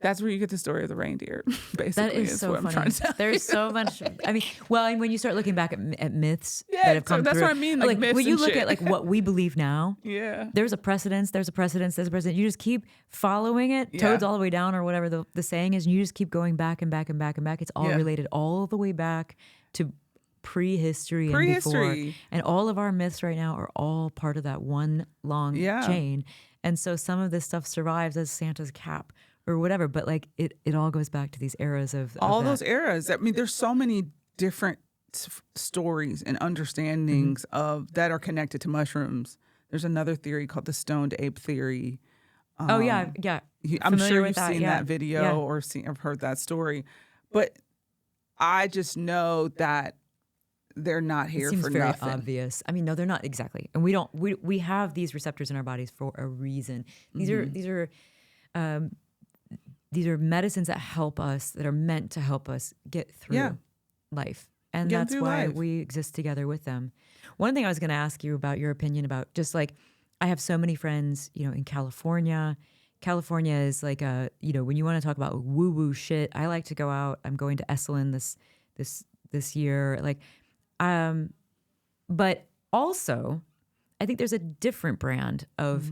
that's where you get the story of the reindeer. Basically, That is so what funny. I'm trying to tell There's so much. I mean, well, and when you start looking back at myths Yeah, that have come so that's through, what I mean, like myths when you and look shit. at like what we believe now, Yeah. there's a precedence. You just keep following it, Yeah. toads all the way down, or whatever the saying is. And you just keep going back and back and back and back. It's all Yeah. related all the way back to prehistory and Prehistory. before. And all of our myths right now are all part of that one long Yeah. chain. And so some of this stuff survives as Santa's cap or whatever. But like it all goes back to these eras of All that. those eras. I mean, there's so many different stories and understandings of that are connected to mushrooms. There's another theory called the stoned ape theory. Oh yeah, yeah. I'm Familiar sure with you've that, seen yeah. that video Yeah. or I've heard that story, but I just know that they're not here It seems for very nothing. obvious. I mean, no, they're not exactly. And we have these receptors in our bodies for a reason. These are medicines that help us, that are meant to help us get through Yeah. life. And Get that's through why life. we exist together with them. One thing I was going to ask you about your opinion about just like, I have so many friends, in California. California is like when you want to talk about woo-woo shit, I like to go out. I'm going to Esalen this year. But also I think there's a different brand of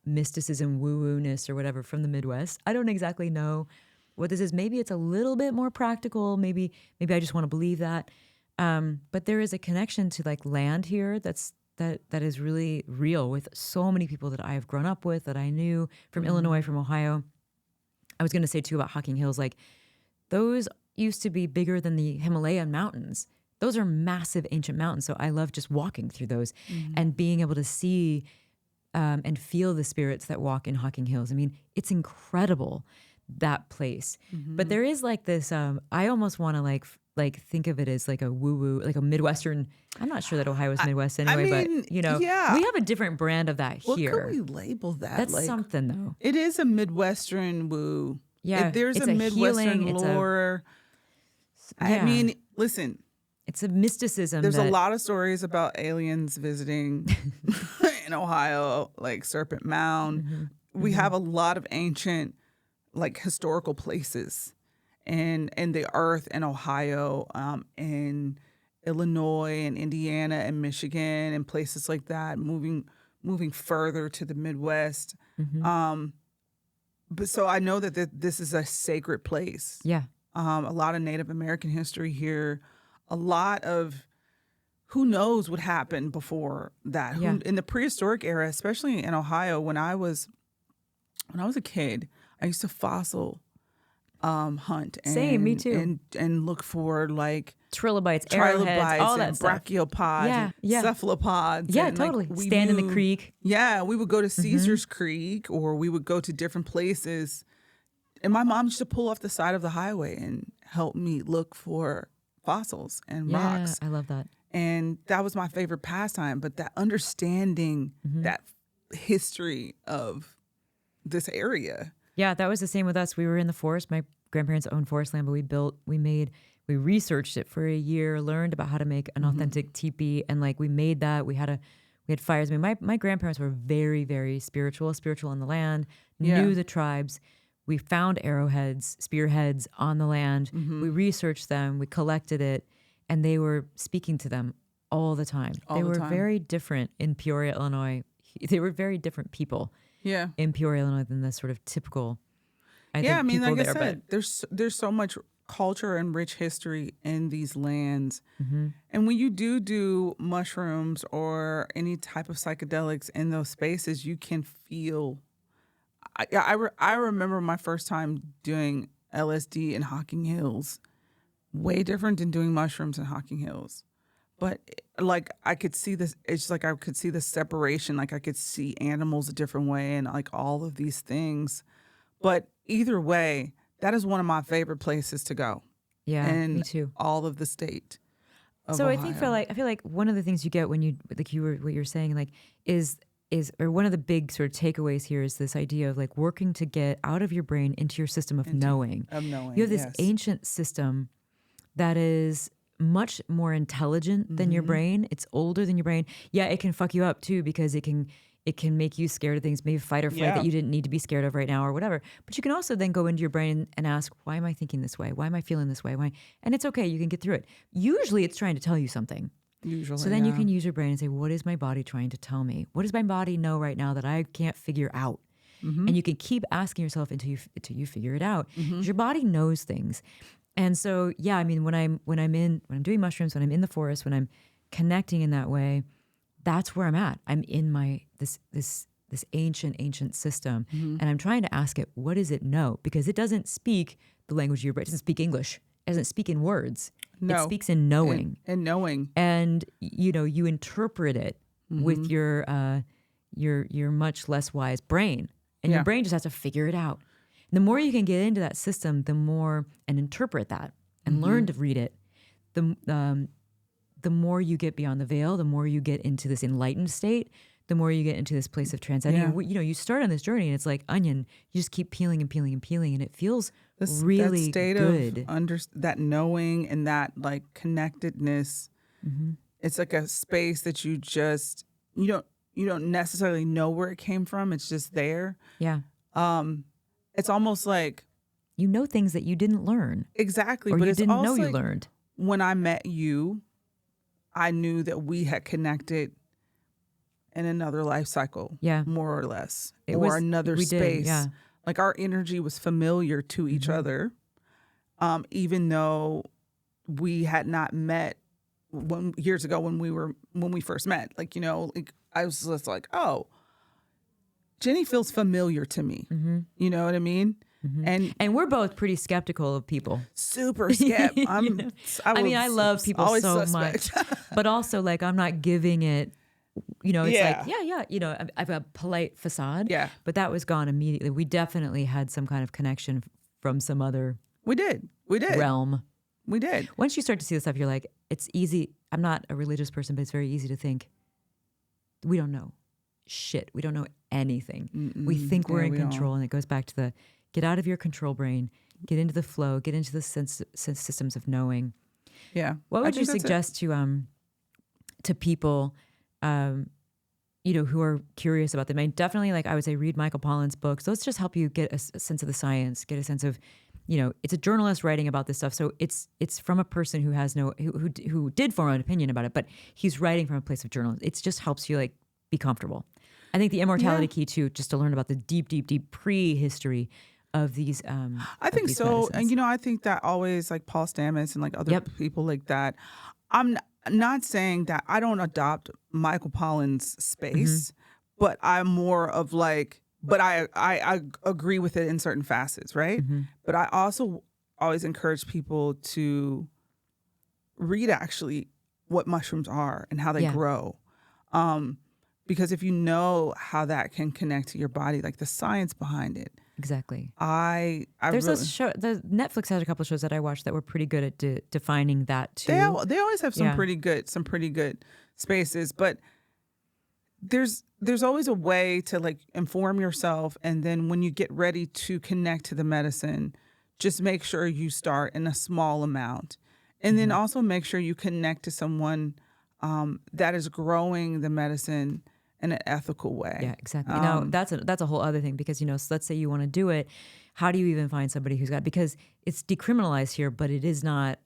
mysticism, woo-woo-ness or whatever from the Midwest. I don't exactly know what this is. Maybe it's a little bit more practical. Maybe I just want to believe that. But there is a connection to like land here that is really real with so many people that I have grown up with, that I knew from Illinois, from Ohio. I was going to say too about Hocking Hills, like those used to be bigger than the Himalayan mountains. Those are massive ancient mountains. So I love just walking through those and being able to see and feel the spirits that walk in Hocking Hills. I mean, it's incredible, that place. But there is like this, I almost want to like think of it as like a woo-woo, like a Midwestern. I'm not sure that Ohio is Midwest anyway, but yeah. we have a different brand of that What here. could we label that? That's like, something though. It is a Midwestern woo. Yeah, There's it's a a Midwestern healing, lore. I Yeah. mean, listen, It's a mysticism. there's a that, lot of stories about aliens visiting in Ohio, like Serpent Mound. We have a lot of ancient, like historical places in the earth in Ohio, in Illinois and Indiana and Michigan and places like that, moving further to the Midwest. But so I know that this is a sacred place. Yeah. A lot of Native American history here, a lot of who knows what happened before that. Yeah. In the prehistoric era, especially in Ohio, when I was a kid, I used to fossil hunt. And, Same, me too. And look for like Trilobites, arrowheads, all that and stuff. brachiopods, Yeah, and yeah. cephalopods. Yeah, and, like, totally. we Stand in the knew- creek. Yeah, we would go to Caesar's Creek, or we would go to different places. And my mom used to pull off the side of the highway and help me look for fossils and Yeah, rocks. I love that. And that was my favorite pastime. But that understanding that history of this area. Yeah, that was the same with us. We were in the forest. My grandparents owned forest land, but we researched it for a year, learned about how to make an authentic teepee, and like we made that. We had fires. I mean, my grandparents were very, very spiritual in the land, Yeah. knew the tribes. We found arrowheads, spearheads on the land. We researched them, we collected it, and they were speaking to them all the time. They were very different in Peoria, Illinois. They were very different people in Peoria, Illinois than the sort of typical, I mean, like there, I said, there's so much culture and rich history in these lands. And when you do mushrooms or any type of psychedelics in those spaces, you can feel. I remember my first time doing LSD in Hocking Hills, way different than doing mushrooms in Hocking Hills. But like I could see this, it's like I could see the separation, like I could see animals a different way and like all of these things. But either way, that is one of my favorite places to go. Yeah, me too. All of the state. So Ohio. I feel like one of the things you get when you what you're saying like is or one of the big sort of takeaways here is this idea of like working to get out of your brain into your system of knowing. You have this ancient system that is much more intelligent than your brain. It's older than your brain. Yeah, it can fuck you up too because it can make you scared of things, maybe fight or flight that you didn't need to be scared of right now or whatever. But you can also then go into your brain and ask, why am I thinking this way? Why am I feeling this way? Why? And it's okay. You can get through it. Usually it's trying to tell you something. So then you can use your brain and say, what is my body trying to tell me? What does my body know right now that I can't figure out? And you can keep asking yourself until you figure it out. 'Cause your body knows things. And so, yeah, I mean, when I'm doing mushrooms, when I'm in the forest, when I'm connecting in that way, that's where I'm at. I'm in my this ancient system, and I'm trying to ask it, what does it know? Because it doesn't speak the language of your brain. It doesn't speak English. It doesn't speak in words. No. It speaks in knowing. And knowing. And you interpret it with your much less wise brain, and your brain just has to figure it out. The more you can get into that system, the more and interpret that and learn to read it, the more you get beyond the veil, the more you get into this enlightened state, the more you get into this place of transcending. You start on this journey and it's like onion. You just keep peeling and peeling and peeling, and it feels really that state good. Of that knowing and that like connectedness. It's like a space that you don't necessarily know where it came from. It's just there. Yeah. It's almost like you know things that you didn't learn. Exactly. Or but you it's didn't also know you like learned. When I met you, I knew that we had connected in another life cycle, more or less, another space. Did. Like our energy was familiar to each other, even though we had not met years ago when we first met. Like, like I was just like, oh, Jenny feels familiar to me. You know what I mean? And we're both pretty skeptical of people. Super skeptical. I love people so much, but also like I'm not giving it. It's like I have a polite facade. Yeah, but that was gone immediately. We definitely had some kind of connection from some other. We did realm. We did. Once you start to see this stuff, you're like, it's easy. I'm not a religious person, but it's very easy to think we don't know shit. We don't know anything. We think we're in control, and it goes back to the get out of your control brain, get into the flow, get into the systems of knowing. Yeah. What would you suggest to people, who are curious about them? I mean, definitely, like I would say, read Michael Pollan's books. Those just help you get a sense of the science, get a sense of, it's a journalist writing about this stuff, so it's from a person who has who did form an opinion about it, but he's writing from a place of journalism. It just helps you like be comfortable. I think the immortality key too, just to learn about the deep prehistory of these. I think so, medicines. and I think that always like Paul Stamets and like other people like that. I'm not saying that I don't adopt Michael Pollan's space, but I'm more of like, but I agree with it in certain facets, right? But I also always encourage people to read actually what mushrooms are and how they grow. Because if you know how that can connect to your body, like the science behind it. Exactly. There's a show. The Netflix had a couple of shows that I watched that were pretty good at defining that too. They always have some pretty good spaces, but there's always a way to like inform yourself, and then when you get ready to connect to the medicine, just make sure you start in a small amount, and then also make sure you connect to someone that is growing the medicine in an ethical way. Yeah, exactly. Now that's a whole other thing, because so let's say you want to do it, how do you even find somebody who's got, because it's decriminalized here, but it is not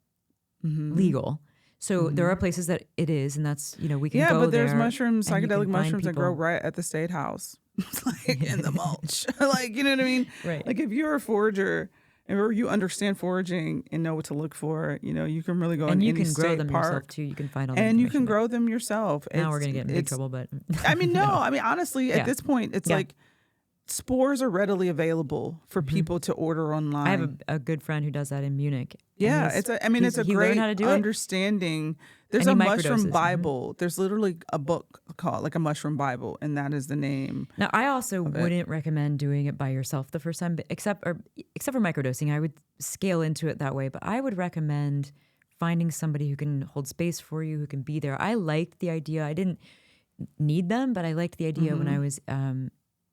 legal. So there are places that it is, and that's, we can Yeah, go but there's there mushrooms, and you psychedelic can find mushrooms that grow people. right at the state house, like in the mulch. Like, you know what I mean? Right. Like if you're a forager or you understand foraging and know what to look for, you can really go And in you any can grow state them yourself park too. You can find all the and you information can there. grow them yourself. Now we're going to get in big trouble, but I mean, no, No. I mean, honestly, at Yeah. this point, it's Yeah. like spores are readily available for people to order online. I have a good friend who does that in Munich. and Yeah, he's- it's a he learned great how to do it. understanding. There's And a he mushroom microdoses. Bible. There's literally a book called like a mushroom Bible, and that is the name. Now, I also wouldn't recommend doing it by yourself the first time, except for microdosing. I would scale into it that way, but I would recommend finding somebody who can hold space for you, who can be there. I liked the idea. I didn't need them, but I liked the idea when I was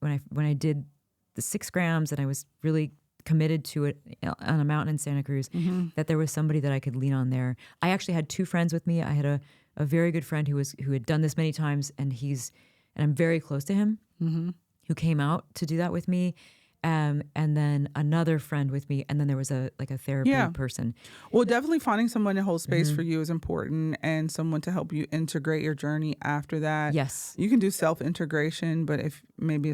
when I did the 6 grams and I was really committed to it on a mountain in Santa Cruz, that there was somebody that I could lean on there. I actually had 2 friends with me. I had a very good friend who had done this many times, and I'm very close to him, who came out to do that with me. And then another friend with me, and then there was a therapy person. Well, definitely finding someone to hold space for you is important, and someone to help you integrate your journey after that. Yes. You can do self-integration, but if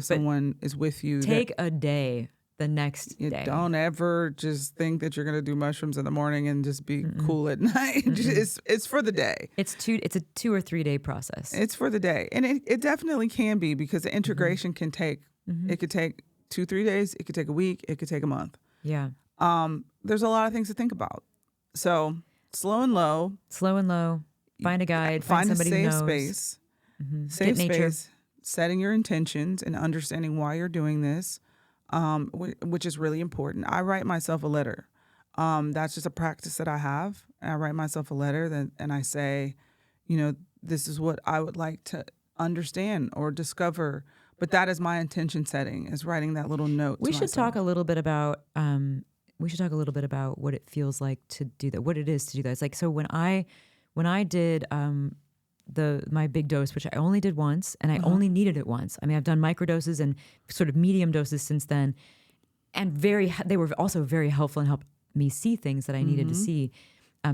someone is with you, Take a day the next day. don't ever just think that you're going to do mushrooms in the morning and just be cool at night. It's for the day. It's a 2 or 3 day process. It's for the day. And it definitely can be, because the integration can take, it could take 2-3 days. It could take a week. It could take a month. Yeah. There's a lot of things to think about. So slow and low. Slow and low. Find a guide. Find a somebody safe who knows. space. Safe Get nature. space. Setting your intentions and understanding why you're doing this, which is really important. I write myself a letter. That's just a practice that I have. I write myself a letter and I say, this is what I would like to understand or discover. But that is my intention setting, is writing that little note. We to should myself. talk a little bit about what it feels like to do that, what it is to do that. It's like, so when I did my big dose, which I only did once, and I only needed it once. I mean, I've done microdoses and sort of medium doses since then, and they were also very helpful and helped me see things that I needed to see.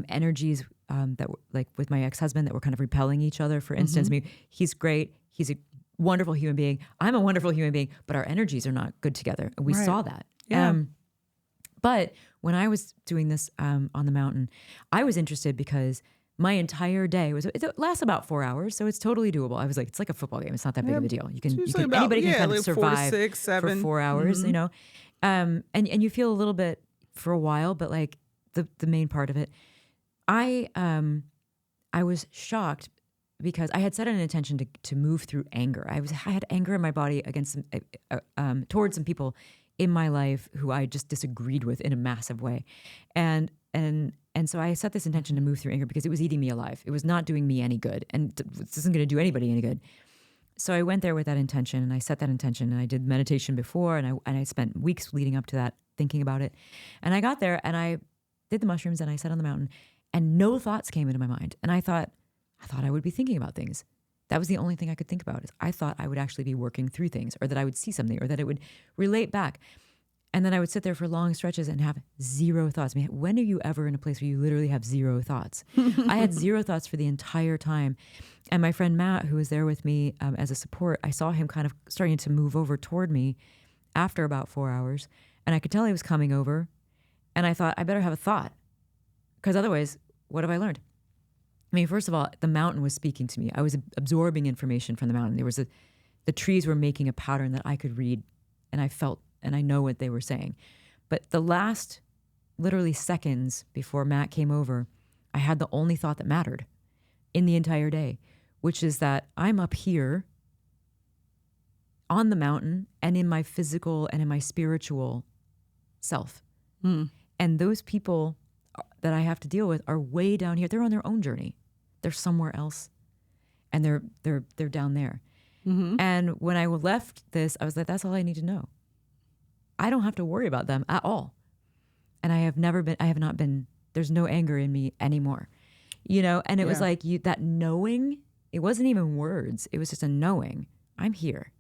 Energies that were, like with my ex-husband, that were kind of repelling each other. For instance, I mean, he's great. He's a wonderful human being. I'm a wonderful human being, but our energies are not good together. And we saw that. Yeah. But when I was doing this on the mountain, I was interested because my entire day it lasts about 4 hours, so it's totally doable. I was like, it's like a football game. It's not that big of a deal. Anybody can kind of survive 4 to 6, 7 for 4 hours, and you feel a little bit for a while, but like the main part of it, I was shocked because I had set an intention to move through anger. I had anger in my body against towards some people in my life who I just disagreed with in a massive way, and so I set this intention to move through anger because it was eating me alive. It was not doing me any good, and this isn't going to do anybody any good. So I went there with that intention, and I set that intention, and I did meditation before, and I spent weeks leading up to that thinking about it, and I got there, and I did the mushrooms, and I sat on the mountain, and no thoughts came into my mind, and I thought I would be thinking about things. That was the only thing I could think about. Is I thought I would actually be working through things, or that I would see something, or that it would relate back. And then I would sit there for long stretches and have zero thoughts. I mean, when are you ever in a place where you literally have zero thoughts? I had zero thoughts for the entire time. And my friend Matt, who was there with me as a support, I saw him kind of starting to move over toward me after about 4 hours. And I could tell he was coming over. And I thought, I better have a thought. Because otherwise, what have I learned? I mean, first of all, the mountain was speaking to me. I was absorbing information from the mountain. The trees were making a pattern that I could read, and I felt, and I know what they were saying. But the last literally seconds before Matt came over, I had the only thought that mattered in the entire day, which is that I'm up here on the mountain and in my physical and in my spiritual self. And those people that I have to deal with are way down here. They're on their own journey. They're somewhere else, and they're down there. And when I left this, I was like, that's all I need to know. I don't have to worry about them at all. And I have not been, there's no anger in me anymore, and it was like that knowing, it wasn't even words. It was just a knowing. I'm here.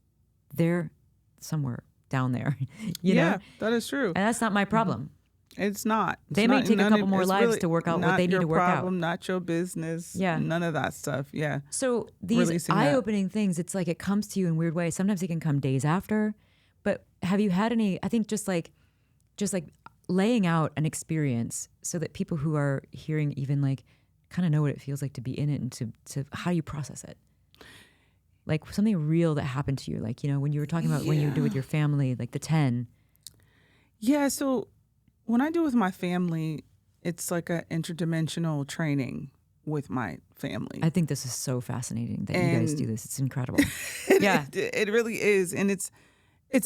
They're somewhere down there, you know? That is true. And that's not my problem. It's not. They may take a couple more lives to work out what they need to work out. Not your problem, not your business. Yeah. None of that stuff. Yeah. So these eye-opening things, it's like it comes to you in weird ways. Sometimes it can come days after. But have you had any, I think just like laying out an experience so that people who are hearing even like kind of know what it feels like to be in it and to how you process it. Like something real that happened to you. Like, you know, when you were talking about when you do with your family, like the 10. Yeah. So when I do with my family, it's like an interdimensional training with my family. I think this is so fascinating that you guys do this. It's incredible. It really is. And it's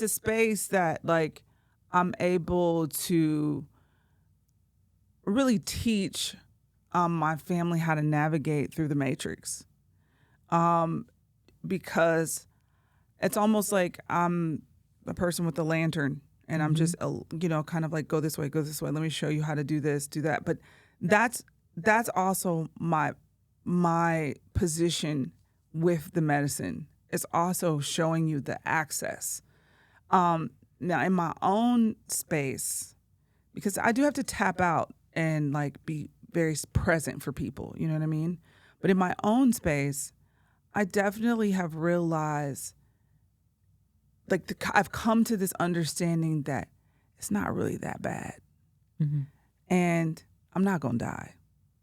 a space that like I'm able to really teach my family how to navigate through the matrix. Because it's almost like I'm the person with the lantern. And I'm just, kind of like, go this way. Let me show you how to do this, do that. But that's also my position with the medicine. It's also showing you the access. Now, in my own space, because I do have to tap out and like be very present for people, you know what I mean? But in my own space, I definitely have realized I've come to this understanding that it's not really that bad. Mm-hmm. And I'm not going to die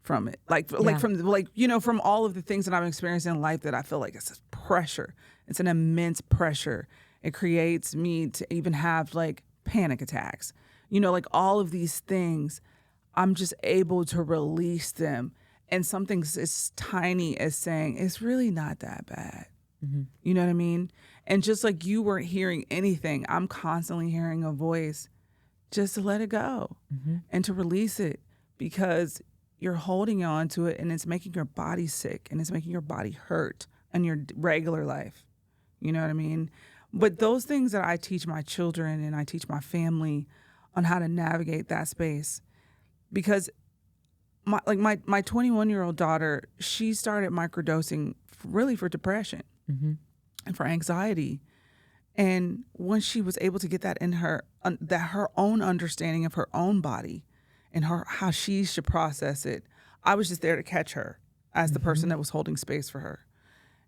from it. From all of the things that I'm experiencing in life that I feel like it's this pressure. It's an immense pressure. It creates me to even have like panic attacks. You know, like all of these things, I'm just able to release them. And something as tiny as saying, it's really not that bad. Mm-hmm. You know what I mean? And just like you weren't hearing anything, I'm constantly hearing a voice just to let it go and to release it, because you're holding on to it and it's making your body sick and it's making your body hurt in your regular life. You know what I mean? But those things that I teach my children and I teach my family on how to navigate that space, because my 21-year-old daughter, she started microdosing really for depression. Mm-hmm. And for anxiety. And once she was able to get that in her, that her own understanding of her own body and how she should process it, I was just there to catch her as the person that was holding space for her.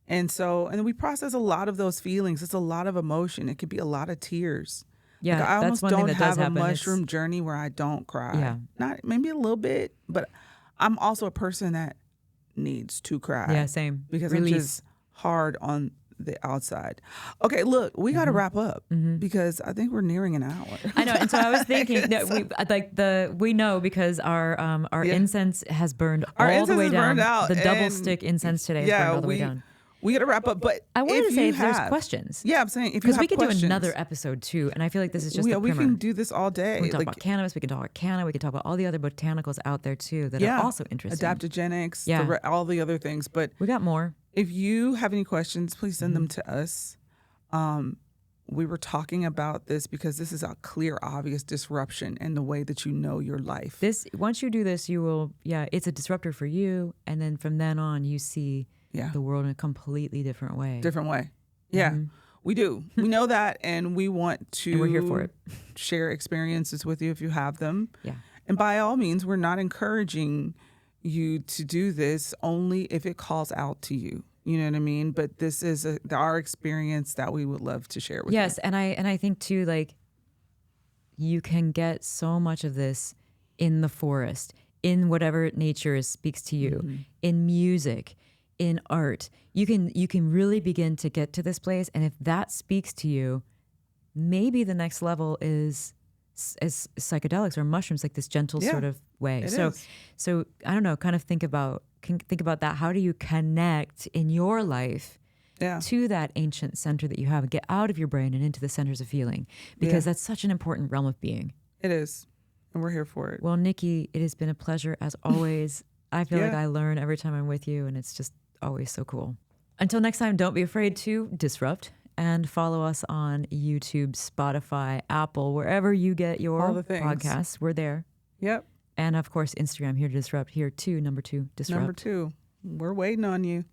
And then we process a lot of those feelings. It's a lot of emotion. It could be a lot of tears. Yeah, I almost that's one don't thing that have does a happen. mushroom journey where I don't cry. Yeah. Not maybe a little bit, but I'm also a person that needs to cry. Yeah, same. Because I'm just hard on the outside. Okay, look, we got to wrap up because I think we're nearing an hour. I know, and so I was thinking that we know because our incense has burned all the way down. The double stick incense today has burned all the way down. We got to wrap up, but I wanted to say if there's questions. Yeah, I'm saying if you have questions. Because we could do another episode too, and I feel like this is just the primer. We can do this all day. We can talk about cannabis, we can talk about canna, we can talk about all the other botanicals out there too that are also interesting. Adaptogenics, all the other things. But we got more. If you have any questions, please send them to us. We were talking about this because this is a clear, obvious disruption in the way that you know your life. Once you do this, you will, it's a disruptor for you. And then from then on, you see the world in a completely different way. Yeah, we do. We know that, and we want to. And we're here for it. Share experiences with you if you have them. Yeah. And by all means, we're not encouraging you to do this only if it calls out to you. You know what I mean? But this is our experience that we would love to share with you. Yes, and I think too, like, you can get so much of this in the forest, in whatever nature speaks to you, in music, in art. You can really begin to get to this place, and if that speaks to you, maybe the next level is as psychedelics or mushrooms, like this gentle sort of way. So I don't know, kind of think about that. How do you connect in your life to that ancient center that you have and get out of your brain and into the centers of feeling? Because that's such an important realm of being. It is. And we're here for it. Well, Nikki, it has been a pleasure as always. I feel like I learn every time I'm with you, and it's just always so cool. Until next time, don't be afraid to disrupt. And follow us on YouTube, Spotify, Apple, wherever you get your podcasts. We're there. Yep. And of course, Instagram, Here to Disrupt. Here too, number 2, Disrupt. Number 2. We're waiting on you.